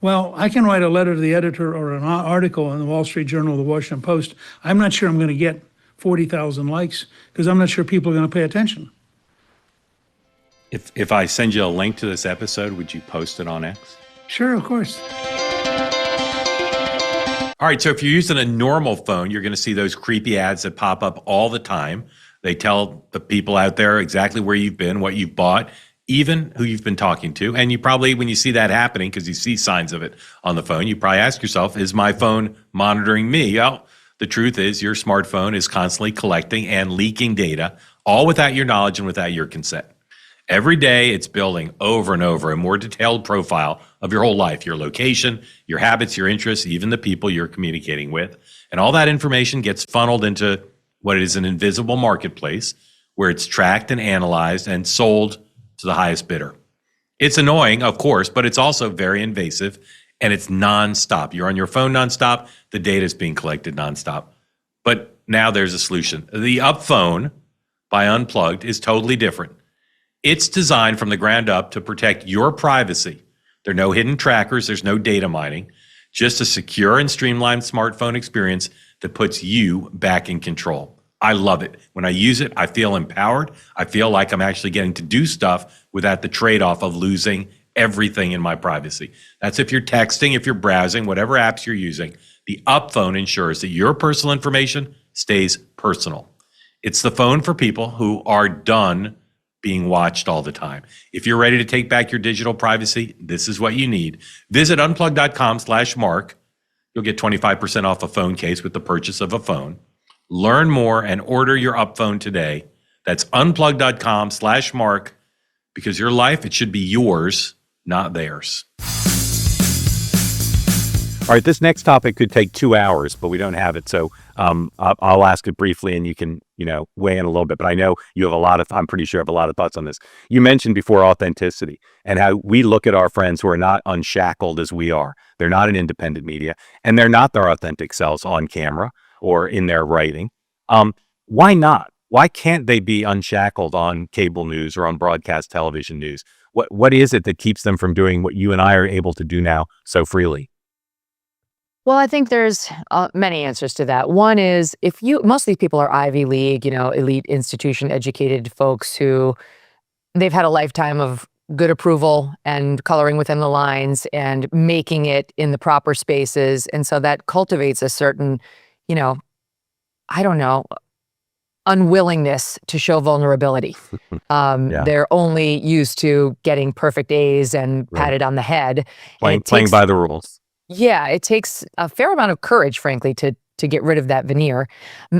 Well, I can write a letter to the editor or an article in the Wall Street Journal or the Washington Post. I'm not sure I'm going to get 40,000 likes because I'm not sure people are going to pay attention. If I send you a link to this episode, would you post it on X? Sure, of course. All right, so if you're using a normal phone, you're going to see those creepy ads that pop up all the time. They tell the people out there exactly where you've been, what you've bought, even who you've been talking to. And you probably, when you see that happening, because you see signs of it on the phone, you probably ask yourself, is my phone monitoring me? Well, the truth is your smartphone is constantly collecting and leaking data, all without your knowledge and without your consent. Every day, it's building over and over a more detailed profile of your whole life, your location, your habits, your interests, even the people you're communicating with. And all that information gets funneled into what is an invisible marketplace where it's tracked and analyzed and sold to the highest bidder. It's annoying, of course, but it's also very invasive and it's nonstop. You're on your phone nonstop. The data is being collected nonstop. But now there's a solution. The Up Phone by Unplugged is totally different. It's designed from the ground up to protect your privacy. There are no hidden trackers. There's no data mining. Just a secure and streamlined smartphone experience that puts you back in control. I love it. When I use it, I feel empowered. I feel like I'm actually getting to do stuff without the trade-off of losing everything in my privacy. That's if you're texting, if you're browsing, whatever apps you're using. The Up Phone ensures that your personal information stays personal. It's the phone for people who are done being watched all the time. If you're ready to take back your digital privacy, this is what you need. Visit unplug.com/Mark. You'll get 25% off a phone case with the purchase of a phone. Learn more and order your Up Phone today. That's unplug.com/Mark, because your life, it should be yours, not theirs. All right, this next topic could take 2 hours, but we don't have it. So I'll ask it briefly and you can, weigh in a little bit. But I know you have I'm pretty sure you have a lot of thoughts on this. You mentioned before authenticity and how we look at our friends who are not unshackled as we are. They're not an independent media and they're not their authentic selves on camera or in their writing. Why not? Why can't they be unshackled on cable news or on broadcast television news? What is it that keeps them from doing what you and I are able to do now so freely? Well, I think there's many answers to that. One is most of these people are Ivy League, elite institution educated folks who they've had a lifetime of good approval and coloring within the lines and making it in the proper spaces. And so that cultivates a certain, unwillingness to show vulnerability. Yeah. They're only used to getting perfect A's and patted on the head. Playing by the rules. Yeah, it takes a fair amount of courage, frankly, to get rid of that veneer.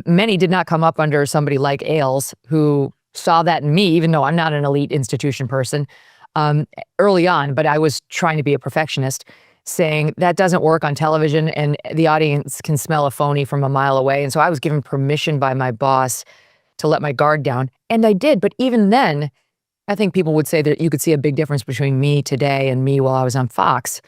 Many did not come up under somebody like Ailes, who saw that in me, even though I'm not an elite institution person, early on, but I was trying to be a perfectionist, saying that doesn't work on television and the audience can smell a phony from a mile away. And so I was given permission by my boss to let my guard down. And I did, but even then, I think people would say that you could see a big difference between me today and me while I was on Fox.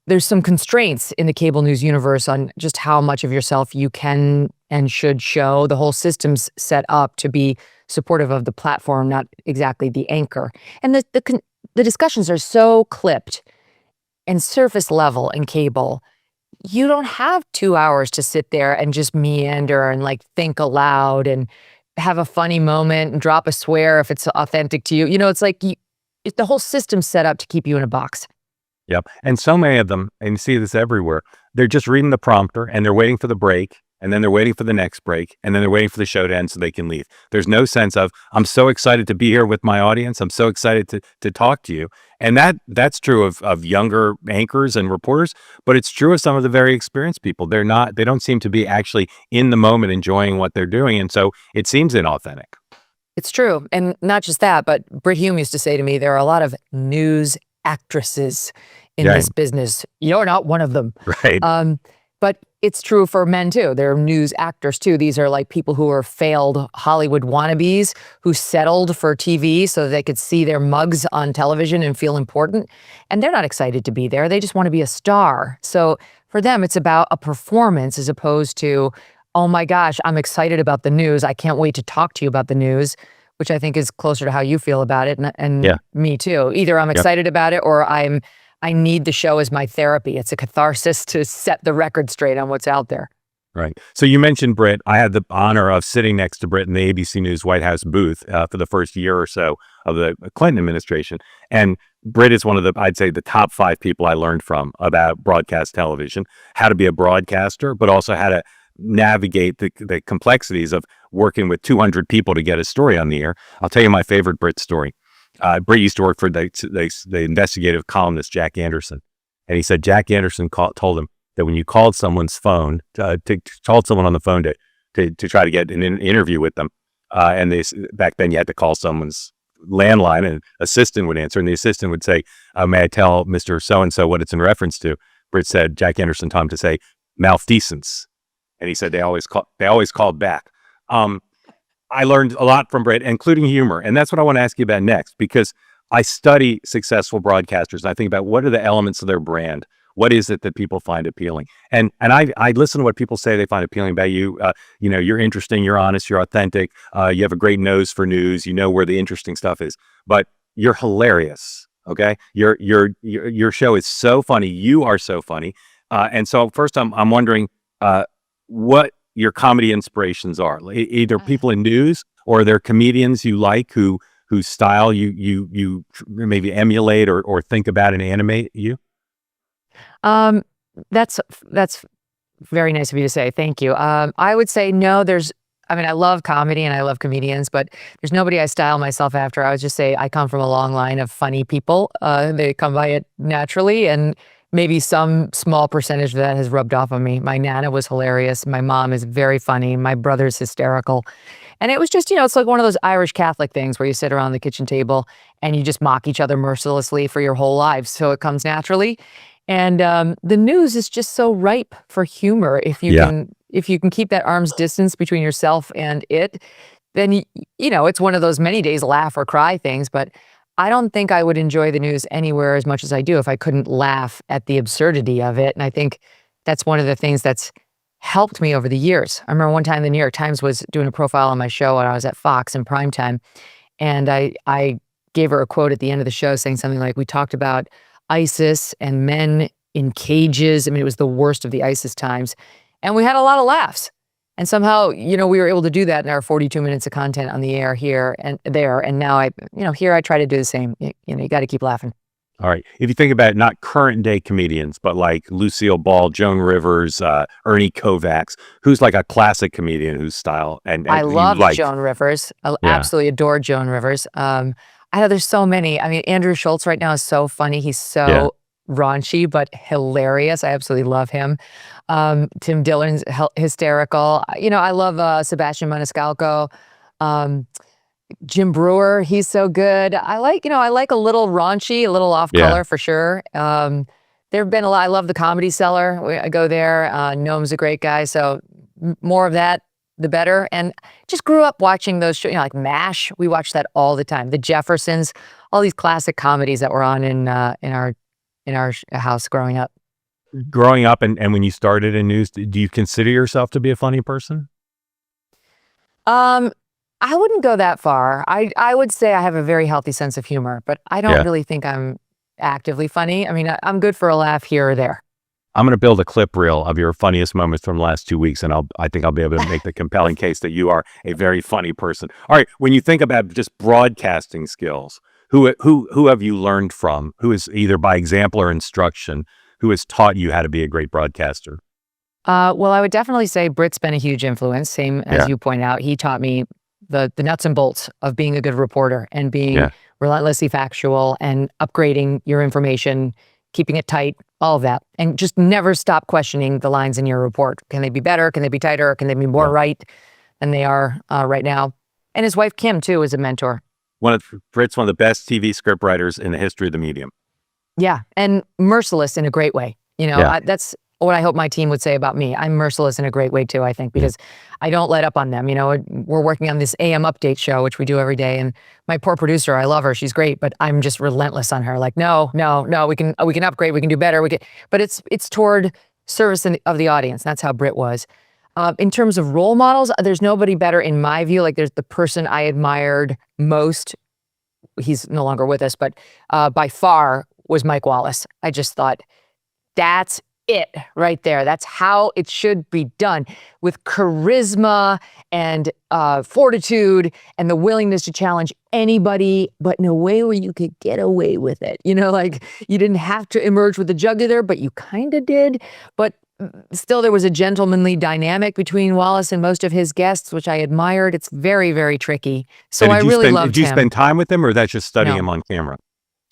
There's some constraints in the cable news universe on just how much of yourself you can and should show. The whole system's set up to be supportive of the platform, not exactly the anchor. And the discussions are so clipped and surface level in cable. You don't have 2 hours to sit there and just meander and think aloud and have a funny moment and drop a swear if it's authentic to you. It's like the whole system's set up to keep you in a box. Yep. And so many of them, and you see this everywhere, they're just reading the prompter and they're waiting for the break. And then they're waiting for the next break. And then they're waiting for the show to end so they can leave. There's no sense of, I'm so excited to be here with my audience. I'm so excited to talk to you. And that's true of younger anchors and reporters, but it's true of some of the very experienced people. They don't seem to be actually in the moment enjoying what they're doing. And so it seems inauthentic. It's true. And not just that, but Brit Hume used to say to me, there are a lot of news actresses in this business. You're not one of them. Right. But it's true for men too. They're news actors too. These are like people who are failed Hollywood wannabes who settled for TV so that they could see their mugs on television and feel important. And they're not excited to be there. They just want to be a star. So for them, it's about a performance as opposed to, oh my gosh, I'm excited about the news. I can't wait to talk to you about the news, which I think is closer to how you feel about it. And me too. Either I'm excited about it or I need the show as my therapy. It's a catharsis to set the record straight on what's out there. Right. So you mentioned Brit. I had the honor of sitting next to Brit in the ABC News White House booth for the first year or so of the Clinton administration. And Brit is one of I'd say the top 5 people I learned from about broadcast television, how to be a broadcaster, but also how to navigate the complexities of working with 200 people to get a story on the air. I'll tell you my favorite Brit story. Brit used to work for the investigative columnist Jack Anderson, and he said Jack Anderson told him that when you called someone's phone, called someone on the phone to try to get an interview with them, and back then you had to call someone's landline, and an assistant would answer, and the assistant would say, "May I tell Mr. So and so what it's in reference to?" Brit said Jack Anderson told him to say malfeasance, and he said they always called back. I learned a lot from Brit, including humor. And that's what I want to ask you about next, because I study successful broadcasters and I think about what are the elements of their brand? What is it that people find appealing? And I listen to what people say they find appealing about you. You're interesting, you're honest, you're authentic. You have a great nose for news. You know where the interesting stuff is, but you're hilarious. Okay. Your show is so funny. You are so funny. And so first I'm wondering, what your comedy inspirations are, either people in news or are there comedians you like whose style you maybe emulate or think about and animate you? That's very nice of you to say. Thank you. I would say no, I love comedy and I love comedians, but there's nobody I style myself after. I would just say I come from a long line of funny people. They come by it naturally, and maybe some small percentage of that has rubbed off on me. My Nana was hilarious. My mom is very funny. My brother's hysterical. And it was just, it's like one of those Irish Catholic things where you sit around the kitchen table and you just mock each other mercilessly for your whole lives. So it comes naturally. And the news is just so ripe for humor. If you can keep that arm's distance between yourself and it, then, it's one of those many days laugh or cry things. But I don't think I would enjoy the news anywhere as much as I do if I couldn't laugh at the absurdity of it. And I think that's one of the things that's helped me over the years. I remember one time the New York Times was doing a profile on my show when I was at Fox in primetime. And I gave her a quote at the end of the show saying something like, we talked about ISIS and men in cages. I mean, it was the worst of the ISIS times. And we had a lot of laughs. And somehow, we were able to do that in our 42 minutes of content on the air here and there. And now here I try to do the same. You got to keep laughing. All right. If you think about not current day comedians, but like Lucille Ball, Joan Rivers, Ernie Kovacs, who's like a classic comedian whose style and I love Joan Rivers. I absolutely adore Joan Rivers. I know there's so many. I mean, Andrew Schultz right now is so funny. He's so raunchy, but hilarious. I absolutely love him. Tim Dillon's hysterical. I love Sebastian Maniscalco. Jim Brewer, he's so good. I like a little raunchy, a little off color for sure. There have been a lot. I love the Comedy Cellar. I go there. Noam's a great guy. So more of that, the better. And just grew up watching those shows, like MASH. We watched that all the time. The Jeffersons, all these classic comedies that were on in our house growing up. Growing up and when you started in news, do you consider yourself to be a funny person? I wouldn't go that far. I would say I have a very healthy sense of humor, but I don't really think I'm actively funny. I mean, I'm good for a laugh here or there. I'm going to build a clip reel of your funniest moments from the last 2 weeks, and I think I'll be able to make the compelling case that you are a very funny person. All right, when you think about just broadcasting skills, Who have you learned from? Who is either by example or instruction, who has taught you how to be a great broadcaster? Well, I would definitely say Brit's been a huge influence. Same as you point out, he taught me the nuts and bolts of being a good reporter and being relentlessly factual and upgrading your information, keeping it tight, all of that, and just never stop questioning the lines in your report. Can they be better? Can they be tighter? Can they be more right than they are right now? And his wife Kim too is a mentor. Brit's one of the best TV script writers in the history of the medium. Yeah, and merciless in a great way. You know, that's what I hope my team would say about me. I'm merciless in a great way too, I think, because I don't let up on them. You know, we're working on this AM update show, which we do every day. And my poor producer, I love her. She's great, but I'm just relentless on her. Like, no, we can upgrade. We can do better. But it's toward service of the audience. That's how Brit was. In terms of role models, there's nobody better in my view. Like there's the person I admired most. He's no longer with us, but by far was Mike Wallace. I just thought that's it right there. That's how it should be done, with charisma and fortitude and the willingness to challenge anybody, but in a way where you could get away with it. You know, like you didn't have to emerge with the jugular, but you kind of did. But still, there was a gentlemanly dynamic between Wallace and most of his guests, which I admired. It's very, very tricky. So I really loved him. Did you spend time with him, or that's just studying him on camera?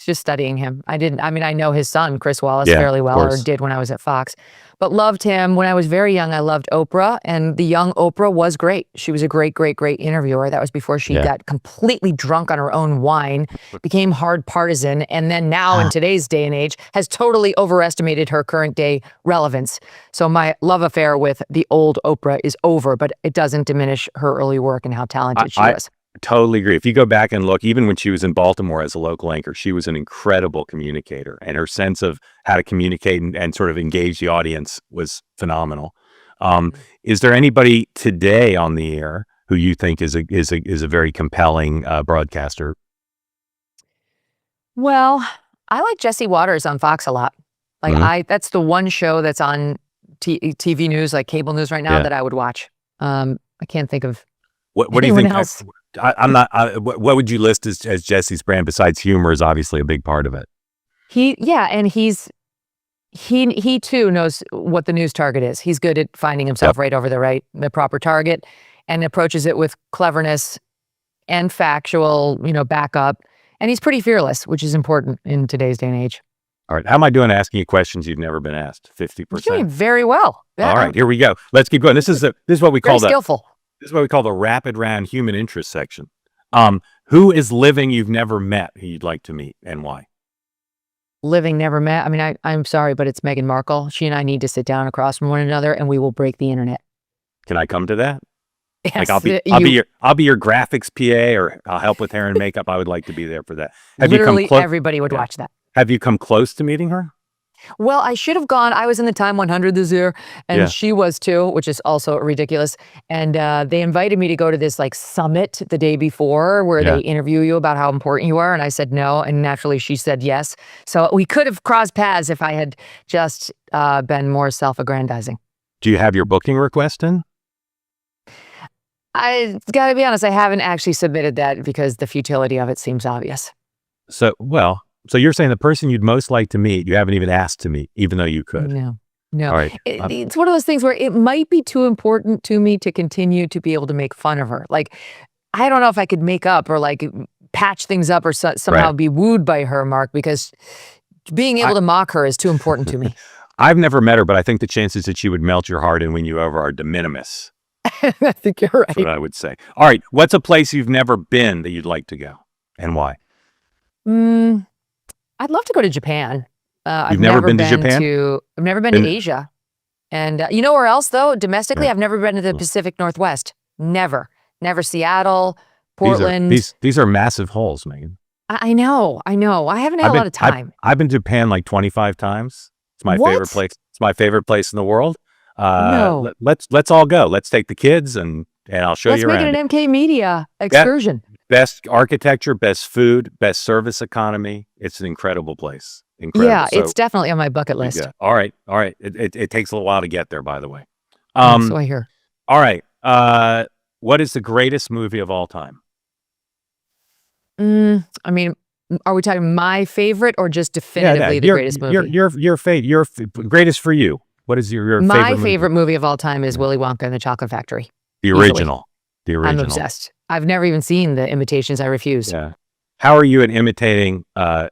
Just studying him. I know his son, Chris Wallace, fairly well, or did when I was at Fox, but loved him. When I was very young, I loved Oprah, and the young Oprah was great. She was a great, great, great interviewer. That was before she got completely drunk on her own wine, became hard partisan, and then now in today's day and age has totally overestimated her current day relevance. So my love affair with the old Oprah is over, but it doesn't diminish her early work and how talented she was. Totally agree. If you go back and look, even when she was in Baltimore as a local anchor, she was an incredible communicator, and her sense of how to communicate and sort of engage the audience was phenomenal. Is there anybody today on the air who you think is a very compelling broadcaster? Well, I like Jesse Waters on Fox a lot. Like that's the one show that's on TV news, like cable news right now, that I would watch. I can't think of what do you think else. I'm not. What would you list as Jesse's brand besides humor is obviously a big part of it. And he too knows what the news target is. He's good at finding himself right over the proper target, and approaches it with cleverness and factual, backup. And he's pretty fearless, which is important in today's day and age. All right, how am I doing asking you questions you've never been asked? 50%. You're doing very well. Yeah. All right, here we go. Let's keep going. This is what we call skillful. This is what we call the rapid round human interest section. Who is living you've never met who you'd like to meet, and why? Living never met. I mean, I'm sorry, but it's Meghan Markle. She and I need to sit down across from one another, and we will break the internet. Can I come to that? Yes, like I'll be your graphics PA, or I'll help with hair and makeup. I would like to be there for that. Literally everybody would watch that. Have you come close to meeting her? Well, I should have gone. I was in the Time 100 this year, and she was too, which is also ridiculous. And they invited me to go to this summit the day before where they interview you about how important you are. And I said no. And naturally she said yes. So we could have crossed paths if I had just been more self-aggrandizing. Do you have your booking request in? I gotta be honest, I haven't actually submitted that because the futility of it seems obvious. So you're saying the person you'd most like to meet, you haven't even asked to meet, even though you could? No. All right. It's one of those things where it might be too important to me to continue to be able to make fun of her. Like, I don't know if I could make up or patch things up or somehow be wooed by her, Mark, because being able to mock her is too important to me. I've never met her, but I think the chances that she would melt your heart and win you over are de minimis. I think you're right. That's what I would say. All right. What's a place you've never been that you'd like to go, and why? I'd love to go to Japan. I've never been to Japan? I've never been to Asia. And you know where else, though? Domestically, I've never been to the Pacific Northwest. Never. Never Seattle, Portland. These are massive holes, Megyn. I know. I haven't had a lot of time. I've been to Japan like 25 times. It's my favorite place. It's my favorite place in the world. No. Let's all go. Let's take the kids and I'll show you around. Let's make it an MK Media excursion. Best architecture, best food, best service economy. It's an incredible place. Incredible. Yeah, it's definitely on my bucket list. All right. It takes a little while to get there, by the way. So I hear. All right. What is the greatest movie of all time? I mean, Are we talking my favorite or just definitively the greatest movie? Your greatest for you. What is your My favorite movie of all time is Willy Wonka and the Chocolate Factory. The original. The original. I'm obsessed. I've never even seen the imitations. I refuse. Yeah. How are you at imitating the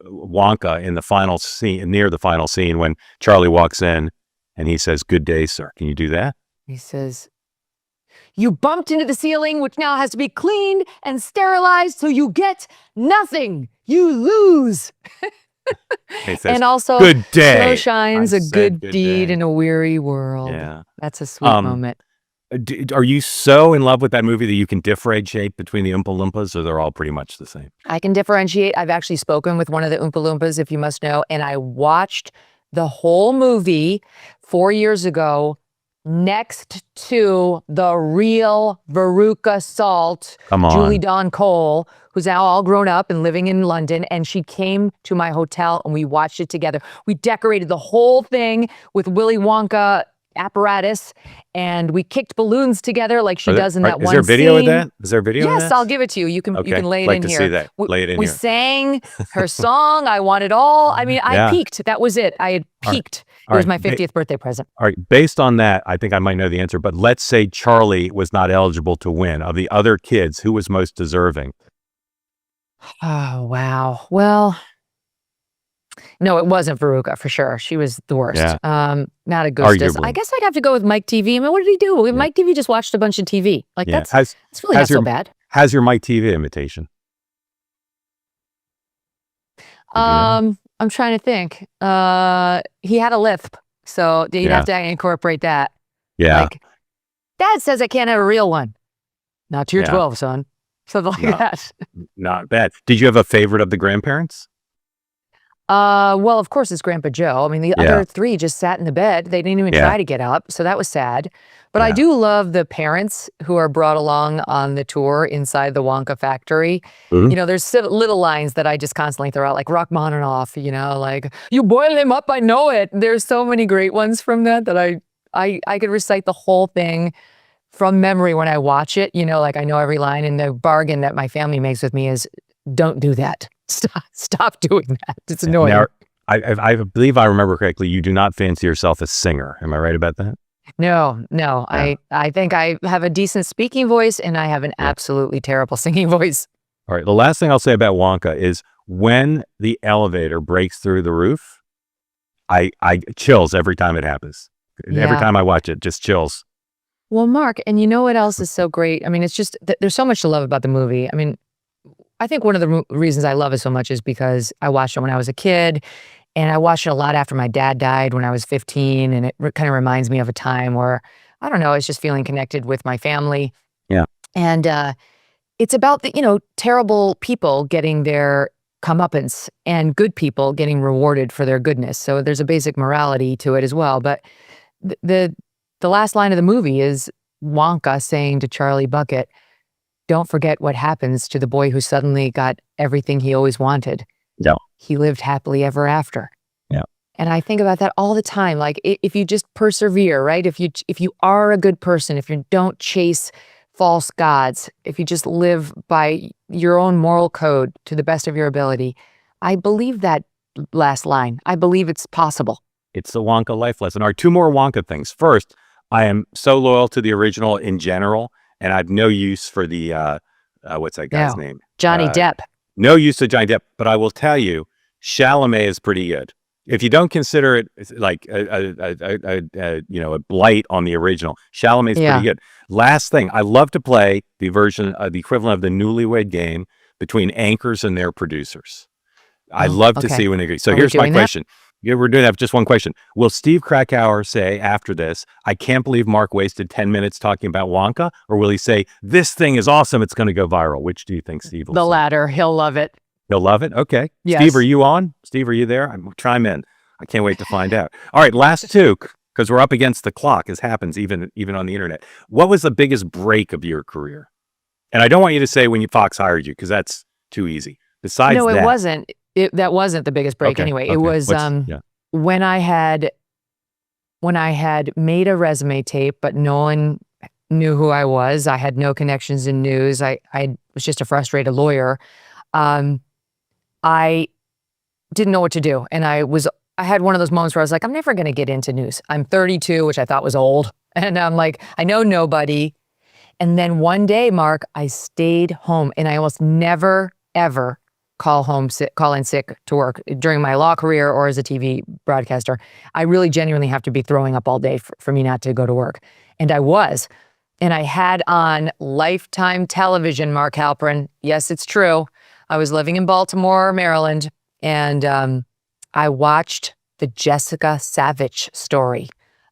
Wonka in the final scene, near the final scene, when Charlie walks in and he says, "Good day, sir"? Can you do that? He says, "You bumped into the ceiling, which now has to be cleaned and sterilized, so you get nothing. You lose." He says, and also, "Good day. So shines I a said good deed day." in a weary world. Yeah. That's a sweet moment. Are you so in love with that movie that you can differentiate between the Oompa Loompas, or they're all pretty much the same? I can differentiate. I've actually spoken with one of the Oompa Loompas, if you must know, and I watched the whole movie 4 years ago next to the real Veruca Salt, Come on. Julie Dawn Cole, who's now all grown up and living in London, and she came to my hotel and we watched it together. We decorated the whole thing with Willy Wonka apparatus, and we kicked balloons together like she does in that one scene. Is there video of that? Is there video of that? Yes, I'll give it to you. You can lay it like in to here. see that. Lay it in we here. sang her song. I Want It All. I mean, I peaked. That was it. I had peaked. It was my 50th birthday present. All right. Based on that, I think I might know the answer, but let's say Charlie was not eligible to win. Of the other kids, who was most deserving? Oh, wow. Well, no, it wasn't Veruca for sure. She was the worst. Yeah. Not a ghostess. Arguably. I guess I'd have to go with Mike TV. I mean, what did he do? Mike TV just watched a bunch of TV. Like that's really not so bad. How's your Mike TV imitation? I'm trying to think. He had a lisp, so you'd have to incorporate that. Yeah. Like, Dad says I can't have a real one. Not till you're 12, son. Something like that. Not bad. Did you have a favorite of the grandparents? Well, of course, it's Grandpa Joe. I mean, the other three just sat in the bed. They didn't even try to get up, so that was sad. But I do love the parents who are brought along on the tour inside the Wonka factory. Mm-hmm. You know, there's little lines that I just constantly throw out, like Rachmaninoff, you know, like, "You boil him up, I know it." There's so many great ones from that I could recite the whole thing from memory when I watch it. You know, like I know every line, and the bargain that my family makes with me is, don't do that. Stop doing that. It's annoying. Now, I believe I remember correctly, you do not fancy yourself a singer. Am I right about that? No. I think I have a decent speaking voice, and I have an absolutely terrible singing voice. All right. The last thing I'll say about Wonka is when the elevator breaks through the roof, I chills every time it happens. Every time I watch it, just chills. Well, Mark, and you know what else is so great? I mean, it's just, there's so much to love about the movie. I mean, I think one of the reasons I love it so much is because I watched it when I was a kid, and I watched it a lot after my dad died when I was 15, and it kind of reminds me of a time where, I don't know, I was just feeling connected with my family. Yeah. And it's about the, terrible people getting their comeuppance and good people getting rewarded for their goodness. So there's a basic morality to it as well. But the last line of the movie is Wonka saying to Charlie Bucket, "Don't forget what happens to the boy who suddenly got everything he always wanted. Yeah. He lived happily ever after." Yeah. And I think about that all the time. Like if you just persevere, right? If you are a good person, if you don't chase false gods, if you just live by your own moral code to the best of your ability, I believe that last line. I believe it's possible. It's the Wonka life lesson. All right, two more Wonka things. First, I am so loyal to the original in general, and I have no use for the, what's that guy's name? Johnny Depp. No use to Johnny Depp, but I will tell you, Chalamet is pretty good. If you don't consider it like a blight on the original, Chalamet's pretty good. Last thing, I love to play the version, the equivalent of the Newlywed Game between anchors and their producers. I love to see when they agree. So here's my question. Yeah, we're doing that. Just one question. Will Steve Krakauer say after this, "I can't believe Mark wasted 10 minutes talking about Wonka"? Or will he say, "This thing is awesome, it's going to go viral"? Which do you think Steve will say? The latter. He'll love it. He'll love it? Okay. Yes. Steve, are you on? Steve, are you there? Chime in. I can't wait to find out. All right, last two, because we're up against the clock, as happens even on the internet. What was the biggest break of your career? And I don't want you to say when Fox hired you, because that's too easy. Besides that. No, it wasn't. That wasn't the biggest break anyway. It was when I had made a resume tape, but no one knew who I was. I had no connections in news. I was just a frustrated lawyer. I didn't know what to do. And I had one of those moments where I was like, I'm never going to get into news. I'm 32, which I thought was old. And I'm like, I know nobody. And then one day, Mark, I stayed home, and I almost never, ever call in sick to work during my law career or as a TV broadcaster. I really genuinely have to be throwing up all day for me not to go to work. And I was. And I had on Lifetime television, Mark Halperin. Yes, it's true. I was living in Baltimore, Maryland, and I watched the Jessica Savage story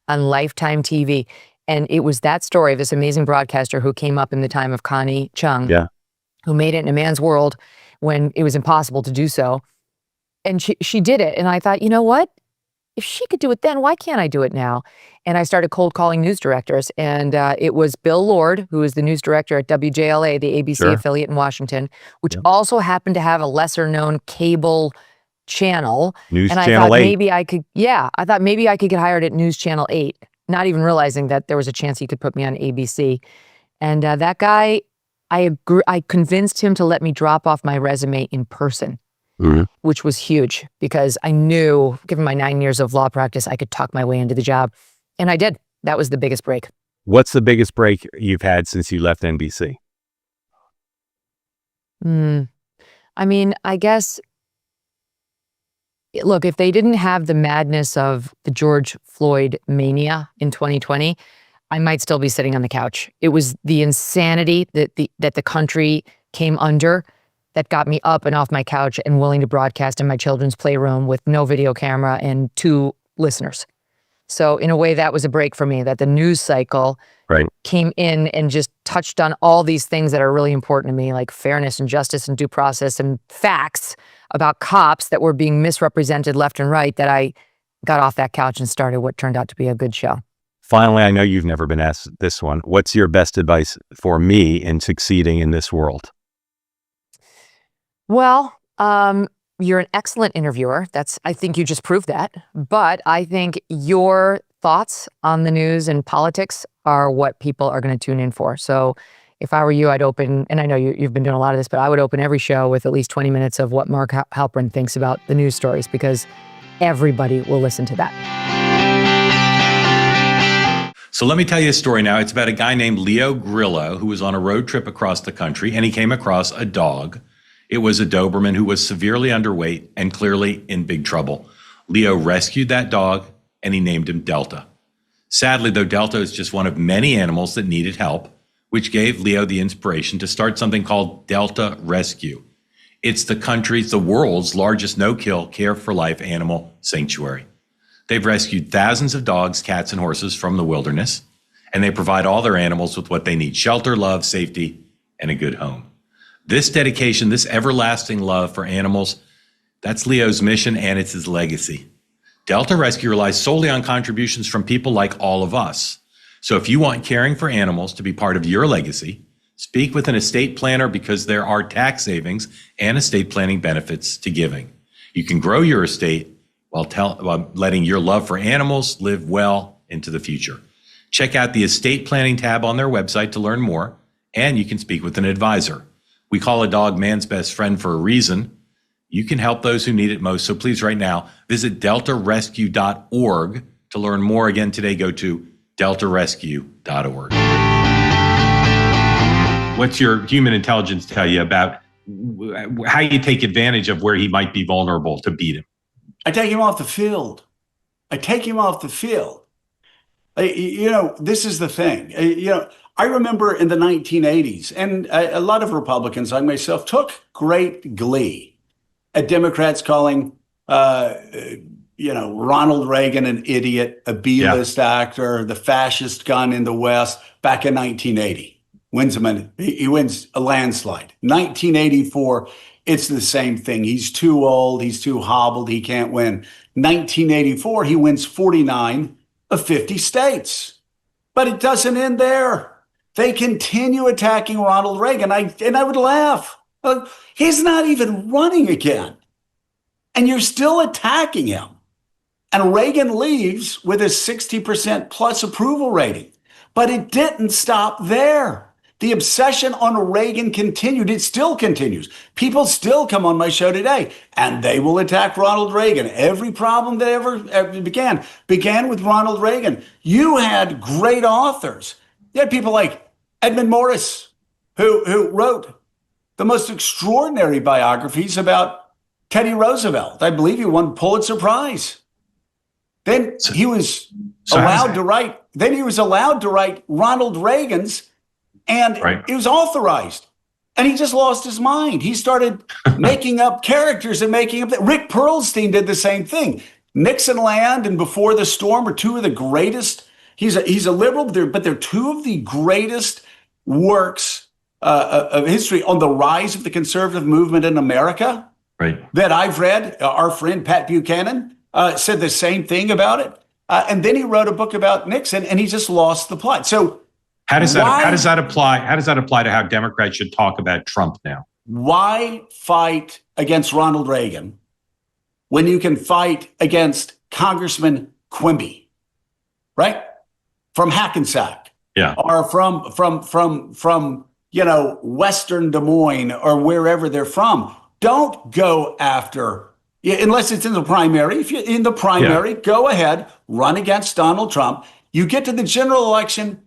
on Lifetime TV. And it was that story of this amazing broadcaster who came up in the time of Connie Chung, who made it in a man's world when it was impossible to do so. And she did it. And I thought, you know what? If she could do it then, why can't I do it now? And I started cold calling news directors. And it was Bill Lord, who is the news director at WJLA, the ABC affiliate in Washington, which also happened to have a lesser known cable channel. News and I Channel thought 8. I thought maybe I could get hired at News Channel 8, not even realizing that there was a chance he could put me on ABC. And that guy, I convinced him to let me drop off my resume in person, which was huge because I knew, given my 9 years of law practice, I could talk my way into the job. And I did. That was the biggest break. What's the biggest break you've had since you left NBC? I mean, I guess, look, if they didn't have the madness of the George Floyd mania in 2020, I might still be sitting on the couch. It was the insanity that the country came under that got me up and off my couch and willing to broadcast in my children's playroom with no video camera and 2 listeners. So in a way, that was a break for me, that the news cycle came in and just touched on all these things that are really important to me, like fairness and justice and due process and facts about cops that were being misrepresented left and right, that I got off that couch and started what turned out to be a good show. Finally, I know you've never been asked this one. What's your best advice for me in succeeding in this world? Well, you're an excellent interviewer. I think you just proved that. But I think your thoughts on the news and politics are what people are going to tune in for. So if I were you, I'd open, and I know you've been doing a lot of this, but I would open every show with at least 20 minutes of what Mark Halperin thinks about the news stories, because everybody will listen to that. So let me tell you a story now. It's about a guy named Leo Grillo who was on a road trip across the country, and he came across a dog. It was a Doberman who was severely underweight and clearly in big trouble. Leo rescued that dog, and he named him Delta. Sadly, though, Delta is just one of many animals that needed help, which gave Leo the inspiration to start something called Delta Rescue. It's the world's largest no-kill, care-for-life animal sanctuary. They've rescued thousands of dogs, cats, and horses from the wilderness, and they provide all their animals with what they need: shelter, love, safety, and a good home. This dedication, this everlasting love for animals, that's Leo's mission, and it's his legacy. Delta Rescue relies solely on contributions from people like all of us. So if you want caring for animals to be part of your legacy, speak with an estate planner, because there are tax savings and estate planning benefits to giving. You can grow your estate while letting your love for animals live well into the future. Check out the estate planning tab on their website to learn more, and you can speak with an advisor. We call a dog man's best friend for a reason. You can help those who need it most. So please, right now, visit deltarescue.org to learn more. Again, today, go to deltarescue.org. What's your human intelligence tell you about how you take advantage of where he might be vulnerable to beat him? I take him off the field. This is the thing. I remember in the 1980s, and a lot of Republicans like myself took great glee at Democrats calling, Ronald Reagan an idiot, a B-list actor, the fascist gun in the West back in 1980. He wins a landslide. 1984, it's the same thing. He's too old. He's too hobbled. He can't win. 1984, he wins 49 of 50 states. But it doesn't end there. They continue attacking Ronald Reagan. I would laugh. He's not even running again. And you're still attacking him. And Reagan leaves with a 60% plus approval rating. But it didn't stop there. The obsession on Reagan continued. It still continues. People still come on my show today and they will attack Ronald Reagan. Every problem that ever began with Ronald Reagan. You had great authors. You had people like Edmund Morris, who wrote the most extraordinary biographies about Teddy Roosevelt. I believe he won Pulitzer Prize. Then he was allowed to write. Then he was allowed to write Ronald Reagan's. And it was authorized. And he just lost his mind. He started making up characters and making up. Rick Perlstein did the same thing. Nixonland and Before the Storm are two of the greatest. He's a liberal, but they're two of the greatest works of history on the rise of the conservative movement in America that I've read. Our friend Pat Buchanan said the same thing about it. And then he wrote a book about Nixon, and he just lost the plot. So How does that apply to how Democrats should talk about Trump now? Why fight against Ronald Reagan when you can fight against Congressman Quimby, right? From Hackensack, or from Western Des Moines or wherever they're from. Don't go after, unless it's in the primary. If you're in the primary, go ahead, run against Donald Trump. You get to the general election.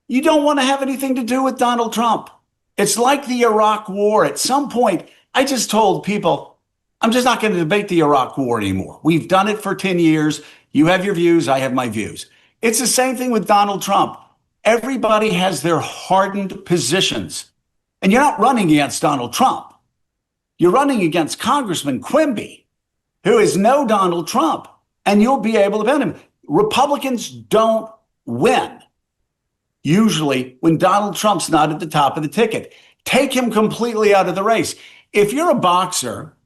You don't want to have anything to do with Donald Trump. It's like the Iraq War. At some point, I just told people, I'm just not going to debate the Iraq War anymore. We've done it for 10 years. You have your views. I have my views. It's the same thing with Donald Trump. Everybody has their hardened positions. And you're not running against Donald Trump. You're running against Congressman Quimby, who is no Donald Trump. And you'll be able to beat him. Republicans don't win usually when Donald Trump's not at the top of the ticket. Take him completely out of the race. If you're a boxer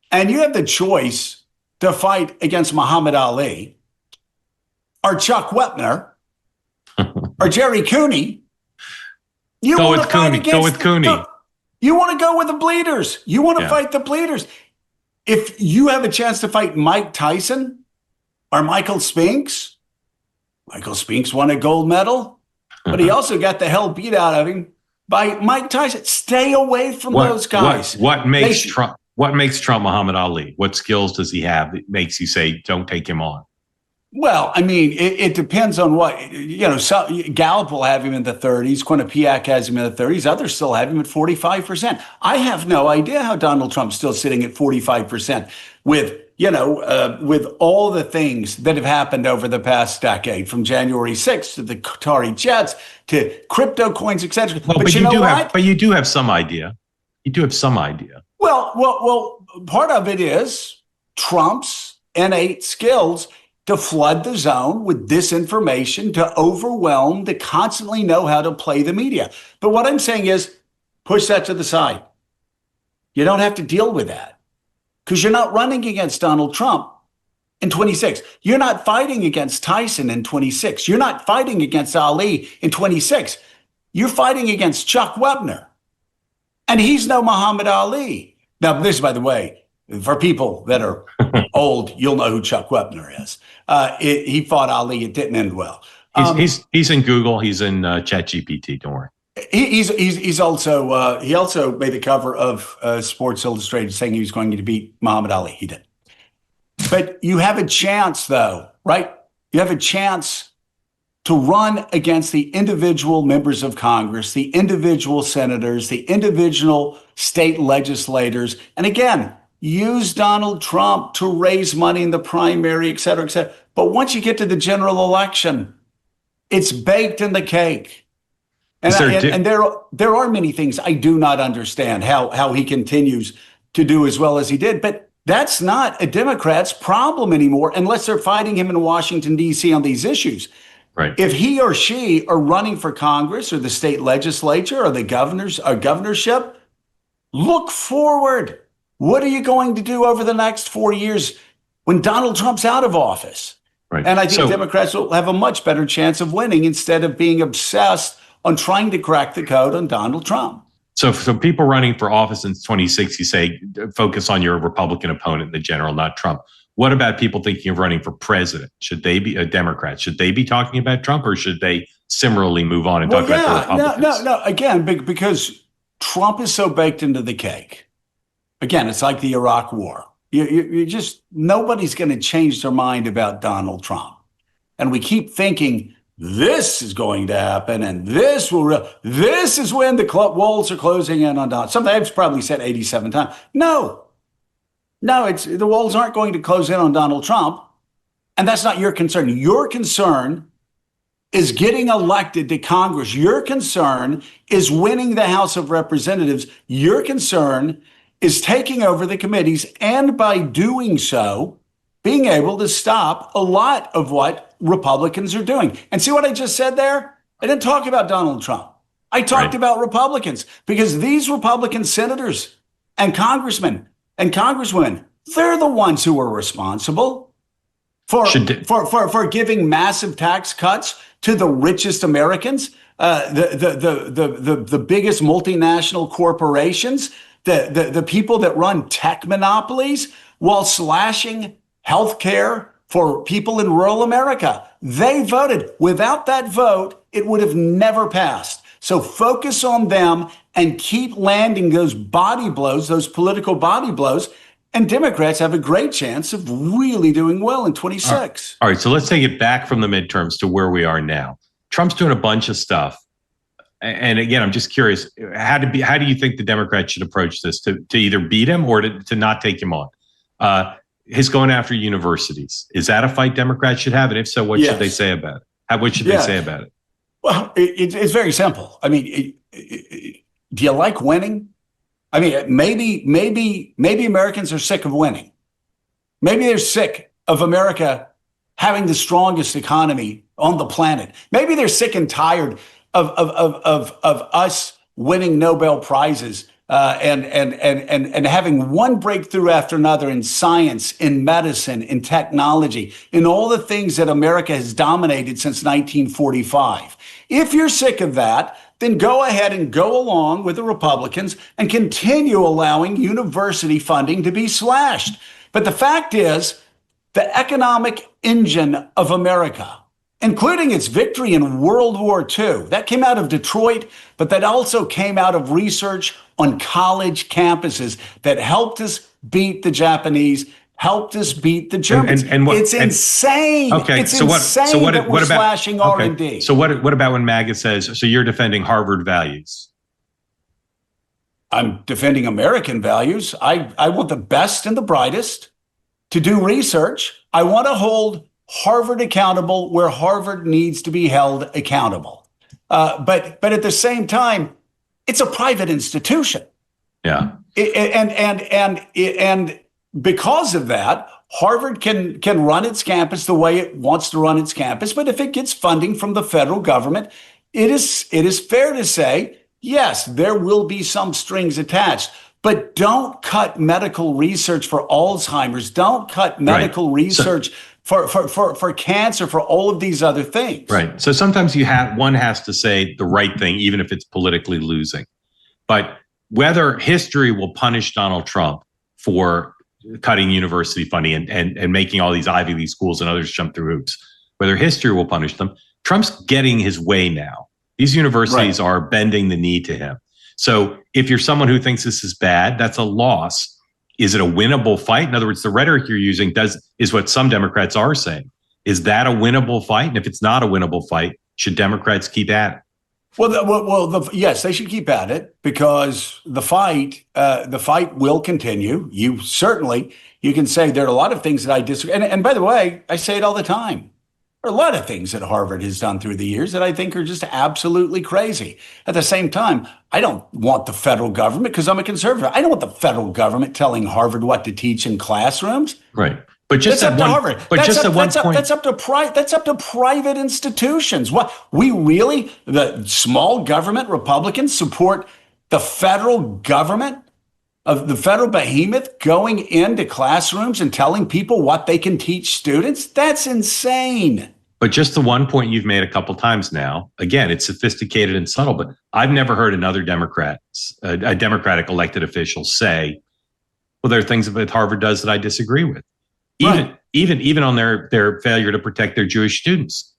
and you have the choice to fight against Muhammad Ali or Chuck Wepner or Jerry Cooney, you want to fight against... Go with Cooney. You want to go with the bleeders. You want to fight the bleeders. If you have a chance to fight Mike Tyson or Michael Spinks, Michael Spinks won a gold medal. But he also got the hell beat out of him by Mike Tyson. Stay away from those guys. What makes Trump Muhammad Ali? What skills does he have that makes you say, don't take him on? Well, I mean, it depends on what, Gallup will have him in the 30s. Quinnipiac has him in the 30s. Others still have him at 45%. I have no idea how Donald Trump's still sitting at 45% with all the things that have happened over the past decade, from January 6th to the Qatari jets to crypto coins, etc. Well, but you do have some idea. You do have some idea. Well, part of it is Trump's innate skills to flood the zone with disinformation, to overwhelm, to constantly know how to play the media. But what I'm saying is, push that to the side. You don't have to deal with that because you're not running against Donald Trump in 26. You're not fighting against Tyson in 26. You're not fighting against Ali in 26. You're fighting against Chuck Wepner. And he's no Muhammad Ali. Now, this, by the way, for people that are old, you'll know who Chuck Wepner is. He fought Ali. It didn't end well. He's in Google. He's in ChatGPT. Don't worry. He also made the cover of Sports Illustrated saying he was going to beat Muhammad Ali. He did. But you have a chance, though, right? You have a chance to run against the individual members of Congress, the individual senators, the individual state legislators. And again, use Donald Trump to raise money in the primary, et cetera, et cetera. But once you get to the general election, it's baked in the cake. And there are many things I do not understand how he continues to do as well as he did. But that's not a Democrat's problem anymore, unless they're fighting him in Washington, D.C. on these issues. Right. If he or she are running for Congress or the state legislature or the governorship, look forward. What are you going to do over the next 4 years when Donald Trump's out of office? Right. And I think Democrats will have a much better chance of winning instead of being obsessed on trying to crack the code on Donald Trump. So people running for office in 26, you say, focus on your Republican opponent in the general, not Trump. What about people thinking of running for president? Should they be Democrats? Should they be talking about Trump, or should they similarly move on and talk about the Republicans. No. Again, because Trump is so baked into the cake. Again, it's like the Iraq War. You just, nobody's going to change their mind about Donald Trump. And we keep thinking this is going to happen and this is when the walls are closing in on Donald. Something I've probably said 87 times. No, the walls aren't going to close in on Donald Trump. And that's not your concern. Your concern is getting elected to Congress. Your concern is winning the House of Representatives. Your concern is taking over the committees, and by doing so, being able to stop a lot of what Republicans are doing. And see what I just said there? I didn't talk about Donald Trump. I talked about Republicans, because these Republican senators and congressmen and congresswomen, they're the ones who are responsible for giving massive tax cuts to the richest Americans, the biggest multinational corporations, the people that run tech monopolies, while slashing health care for people in rural America. They voted. Without that vote, it would have never passed. So focus on them and keep landing those body blows, those political body blows. And Democrats have a great chance of really doing well in 26. All right. So let's take it back from the midterms to where we are now. Trump's doing a bunch of stuff. And again, I'm just curious, how do you think the Democrats should approach this, to either beat him or to not take him on? His going after universities, is that a fight Democrats should have? And if so, what should they say about it? What should they say about it? Well, it's very simple. I mean, do you like winning? I mean, maybe Americans are sick of winning. Maybe they're sick of America having the strongest economy on the planet. Maybe they're sick and tired of us winning Nobel Prizes and having one breakthrough after another in science, in medicine, in technology, in all the things that America has dominated since 1945. If you're sick of that, then go ahead and go along with the Republicans and continue allowing university funding to be slashed. But the fact is, the economic engine of America, including its victory in World War II, that came out of Detroit, but that also came out of research on college campuses that helped us beat the Japanese, helped us beat the Germans. It's insane. Okay, it's insane that we're slashing R&D. So what about when MAGA says, so you're defending Harvard values? I'm defending American values. I want the best and the brightest to do research. I want to hold Harvard accountable where Harvard needs to be held accountable. But at the same time, it's a private institution. Yeah. And because of that, Harvard can run its campus the way it wants to run its campus. But if it gets funding from the federal government, it is fair to say, yes, there will be some strings attached. But don't cut medical research for Alzheimer's. Don't cut medical research for cancer, for all of these other things. Right. So sometimes one has to say the right thing, even if it's politically losing. But whether history will punish Donald Trump for cutting university funding and making all these Ivy League schools and others jump through hoops, whether history will punish them, Trump's getting his way now. These universities are bending the knee to him. So if you're someone who thinks this is bad, that's a loss. Is it a winnable fight? In other words, the rhetoric you're using is what some Democrats are saying. Is that a winnable fight? And if it's not a winnable fight, should Democrats keep at it? Yes, they should keep at it, because the fight will continue. You can say there are a lot of things that I disagree. And by the way, I say it all the time. There are a lot of things that Harvard has done through the years that I think are just absolutely crazy. At the same time, I don't want the federal government, because I'm a conservative, I don't want the federal government telling Harvard what to teach in classrooms. Right. But just at one, Harvard. That's up to private institutions. What the small government Republicans support the federal government of the federal behemoth going into classrooms and telling people what they can teach students? That's insane. But just the one point you've made a couple times now, again, it's sophisticated and subtle, but I've never heard another a Democratic elected official say, well, there are things that Harvard does that I disagree with. Even on their failure to protect their Jewish students.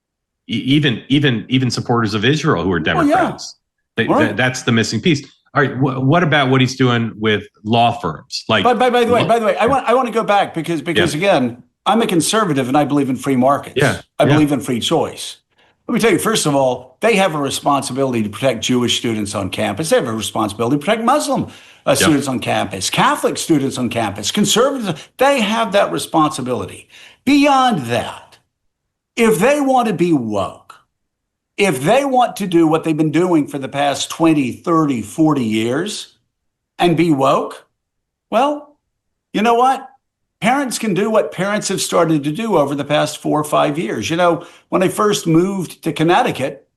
even supporters of Israel who are Democrats. That's the missing piece. All right, what about what he's doing with law firms? Like, by the way, I want to go back because again, I'm a conservative and I believe in free markets. I believe in free choice. Let me tell you, first of all, they have a responsibility to protect Jewish students on campus. They have a responsibility to protect Muslim students on campus, Catholic students on campus, conservatives. They have that responsibility. Beyond that, if they want to be woke, if they want to do what they've been doing for the past 20, 30, 40 years and be woke, well, you know what? Parents can do what parents have started to do over the past 4 or 5 years. You know, when I first moved to Connecticut,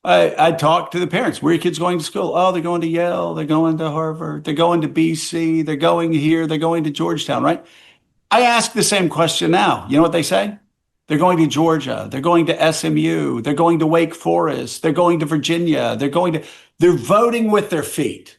I talked to the parents. Where are your kids going to school? Oh, they're going to Yale. They're going to Harvard. They're going to BC. They're going here. They're going to Georgetown, right? I ask the same question now. You know what they say? They're going to Georgia. They're going to SMU. They're going to Wake Forest. They're going to Virginia. They're voting with their feet.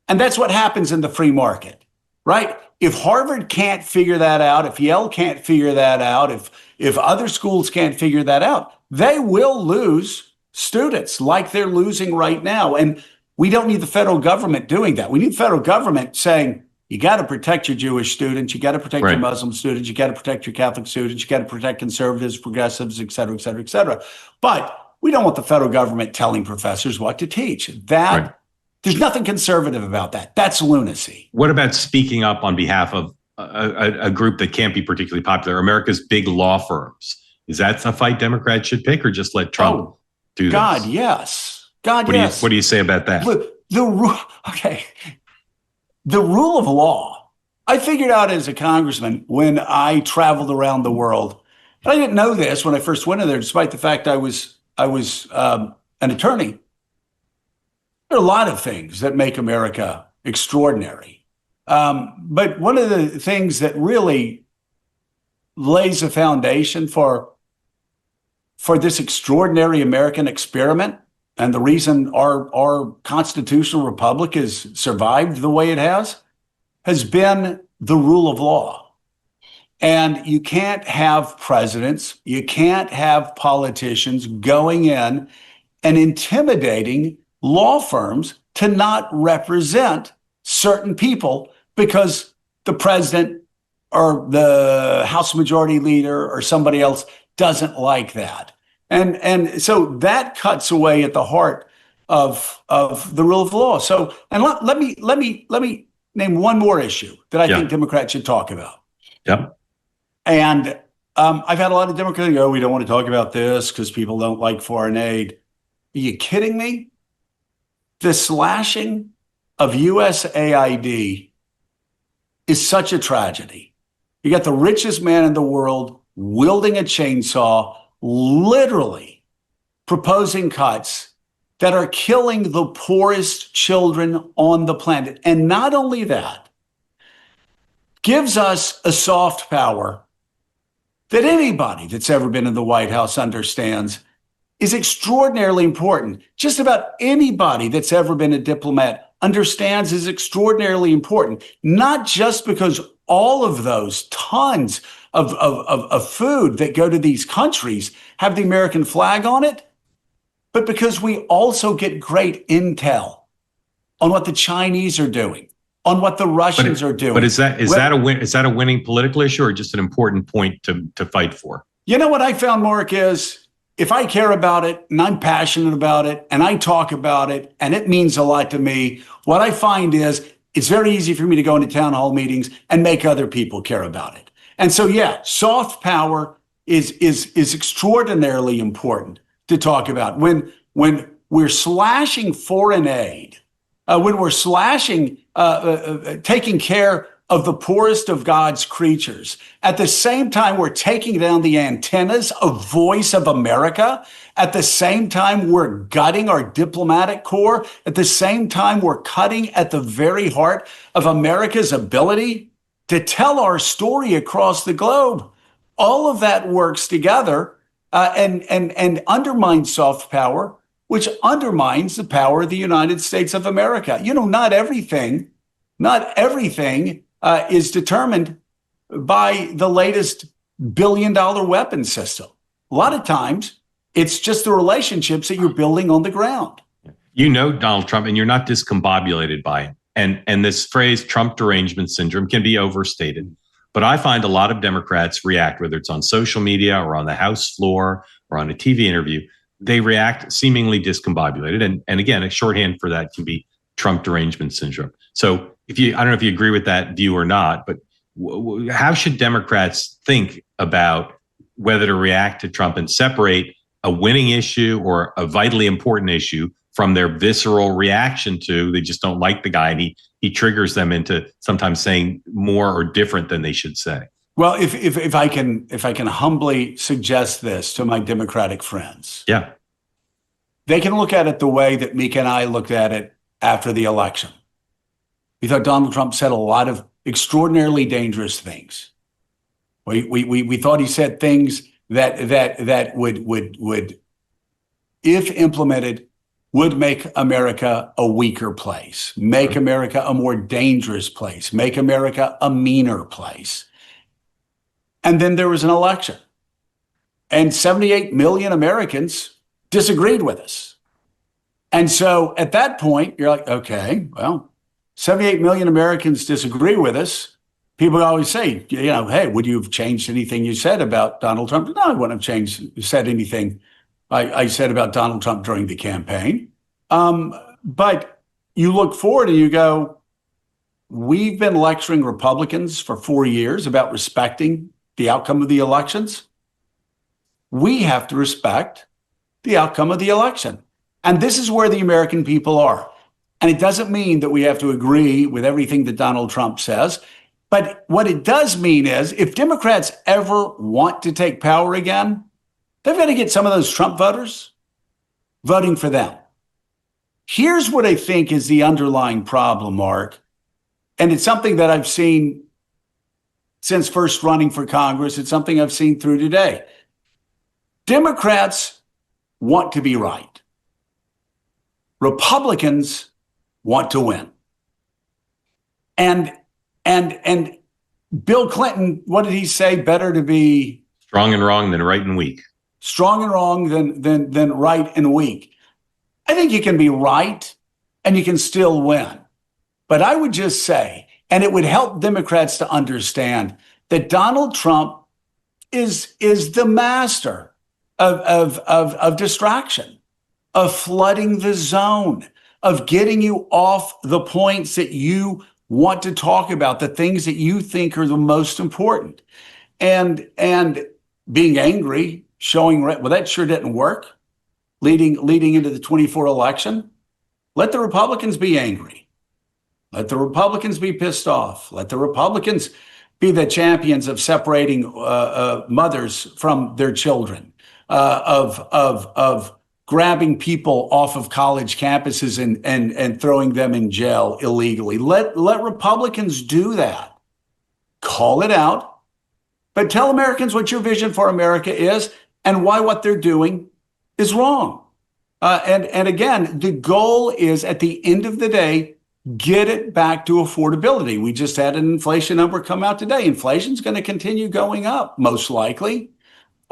And that's what happens in the free market, right? If Harvard can't figure that out, if Yale can't figure that out, if other schools can't figure that out, they will lose students like they're losing right now. And we don't need the federal government doing that. We need the federal government saying, you got to protect your Jewish students. You got to protect your Muslim students. You got to protect your Catholic students. You got to protect conservatives, progressives, et cetera, et cetera, et cetera. But we don't want the federal government telling professors what to teach. There's nothing conservative about that. That's lunacy. What about speaking up on behalf of a group that can't be particularly popular, America's big law firms? Is that a fight Democrats should pick, or just let Trump do this? God, yes. Yes. What do you say about that? The rule of law, I figured out as a congressman when I traveled around the world. And I didn't know this when I first went in there, despite the fact I was an attorney. There are a lot of things that make America extraordinary. But one of the things that really lays a foundation for this extraordinary American experiment, and the reason our constitutional republic has survived the way it has been the rule of law. And you can't have presidents, you can't have politicians going in and intimidating law firms to not represent certain people because the president or the House Majority Leader or somebody else doesn't like that. And so that cuts away at the heart of the rule of law. So, and let me name one more issue that I think Democrats should talk about. Yep. And I've had a lot of Democrats go, we don't want to talk about this because people don't like foreign aid. Are you kidding me? The slashing of USAID is such a tragedy. You got the richest man in the world wielding a chainsaw, literally proposing cuts that are killing the poorest children on the planet. And not only that, gives us a soft power that anybody that's ever been in the White House understands is extraordinarily important. Just about anybody that's ever been a diplomat understands is extraordinarily important, not just because all of those tons of food that go to these countries have the American flag on it, but because we also get great intel on what the Chinese are doing, on what the Russians are doing. But is that a winning political issue, or just an important point to fight for? You know what I found, Mark, is if I care about it and I'm passionate about it and I talk about it and it means a lot to me, what I find is it's very easy for me to go into town hall meetings and make other people care about it. And so, yeah, soft power is extraordinarily important to talk about. When we're slashing foreign aid, when we're slashing, taking care of the poorest of God's creatures, at the same time we're taking down the antennas of Voice of America, at the same time we're gutting our diplomatic corps, at the same time we're cutting at the very heart of America's ability to tell our story across the globe. All of that works together and undermines soft power, which undermines the power of the United States of America. You know, not everything is determined by the latest billion-dollar weapon system. A lot of times, It's just the relationships that you're building on the ground. You know Donald Trump, and you're not discombobulated by him. And this phrase Trump derangement syndrome can be overstated. But I find a lot of Democrats react, whether it's on social media or on the House floor or on a TV interview, they react seemingly discombobulated. And again, a shorthand for that can be Trump derangement syndrome. So I don't know if you agree with that view or not, but how should Democrats think about whether to react to Trump and separate a winning issue or a vitally important issue from their visceral reaction to, they just don't like the guy, and he triggers them into sometimes saying more or different than they should say? Well, if I can humbly suggest this to my Democratic friends, yeah, they can look at it the way that Meek and I looked at it after the election. We thought Donald Trump said a lot of extraordinarily dangerous things. We thought he said things that would, if implemented, would make America a weaker place, make America a more dangerous place, make America a meaner place. And then there was an election, and 78 million Americans disagreed with us. And so at that point, you're like, okay, well, 78 million Americans disagree with us. People always say, hey, would you have changed anything you said about Donald Trump? No, I wouldn't have said anything I said about Donald Trump during the campaign. But you look forward and you go, we've been lecturing Republicans for 4 years about respecting the outcome of the elections. We have to respect the outcome of the election. And this is where the American people are. And it doesn't mean that we have to agree with everything that Donald Trump says. But what it does mean is if Democrats ever want to take power again, they've got to get some of those Trump voters voting for them. Here's what I think is the underlying problem, Mark. And it's something that I've seen since first running for Congress. It's something I've seen through today. Democrats want to be right. Republicans want to win. And Bill Clinton, what did he say? Better to be strong and wrong than right and weak. Strong and wrong than right and weak. I think you can be right and you can still win. But I would just say, and it would help Democrats to understand that Donald Trump is the master of distraction, of flooding the zone, of getting you off the points that you want to talk about, the things that you think are the most important. And being angry, showing, well, that sure didn't work, leading into the 24 election. Let the Republicans be angry. Let the Republicans be pissed off. Let the Republicans be the champions of separating mothers from their children, of grabbing people off of college campuses and throwing them in jail illegally. Let Republicans do that. Call it out, but tell Americans what your vision for America is and why what they're doing is wrong. And again, the goal is at the end of the day, get it back to affordability. We just had an inflation number come out today. Inflation's going to continue going up, most likely.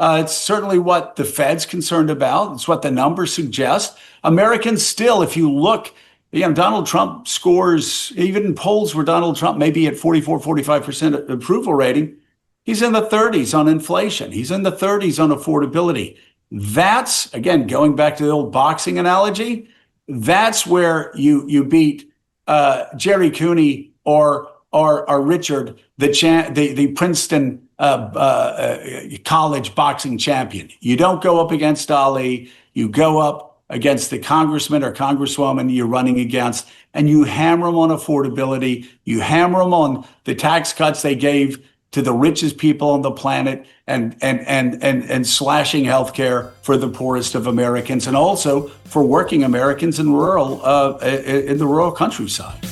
It's certainly what the Fed's concerned about. It's what the numbers suggest. Americans still, if you look, Donald Trump scores, even in polls where Donald Trump may be at 44-45% approval rating, he's in the 30s on inflation. He's in the 30s on affordability. That's, again, going back to the old boxing analogy, that's where you beat Jerry Cooney or Richard, the Princeton college boxing champion. You don't go up against Ali. You go up against the congressman or congresswoman you're running against, and you hammer them on affordability. You hammer them on the tax cuts they gave to the richest people on the planet, and slashing healthcare for the poorest of Americans, and also for working Americans in the rural countryside.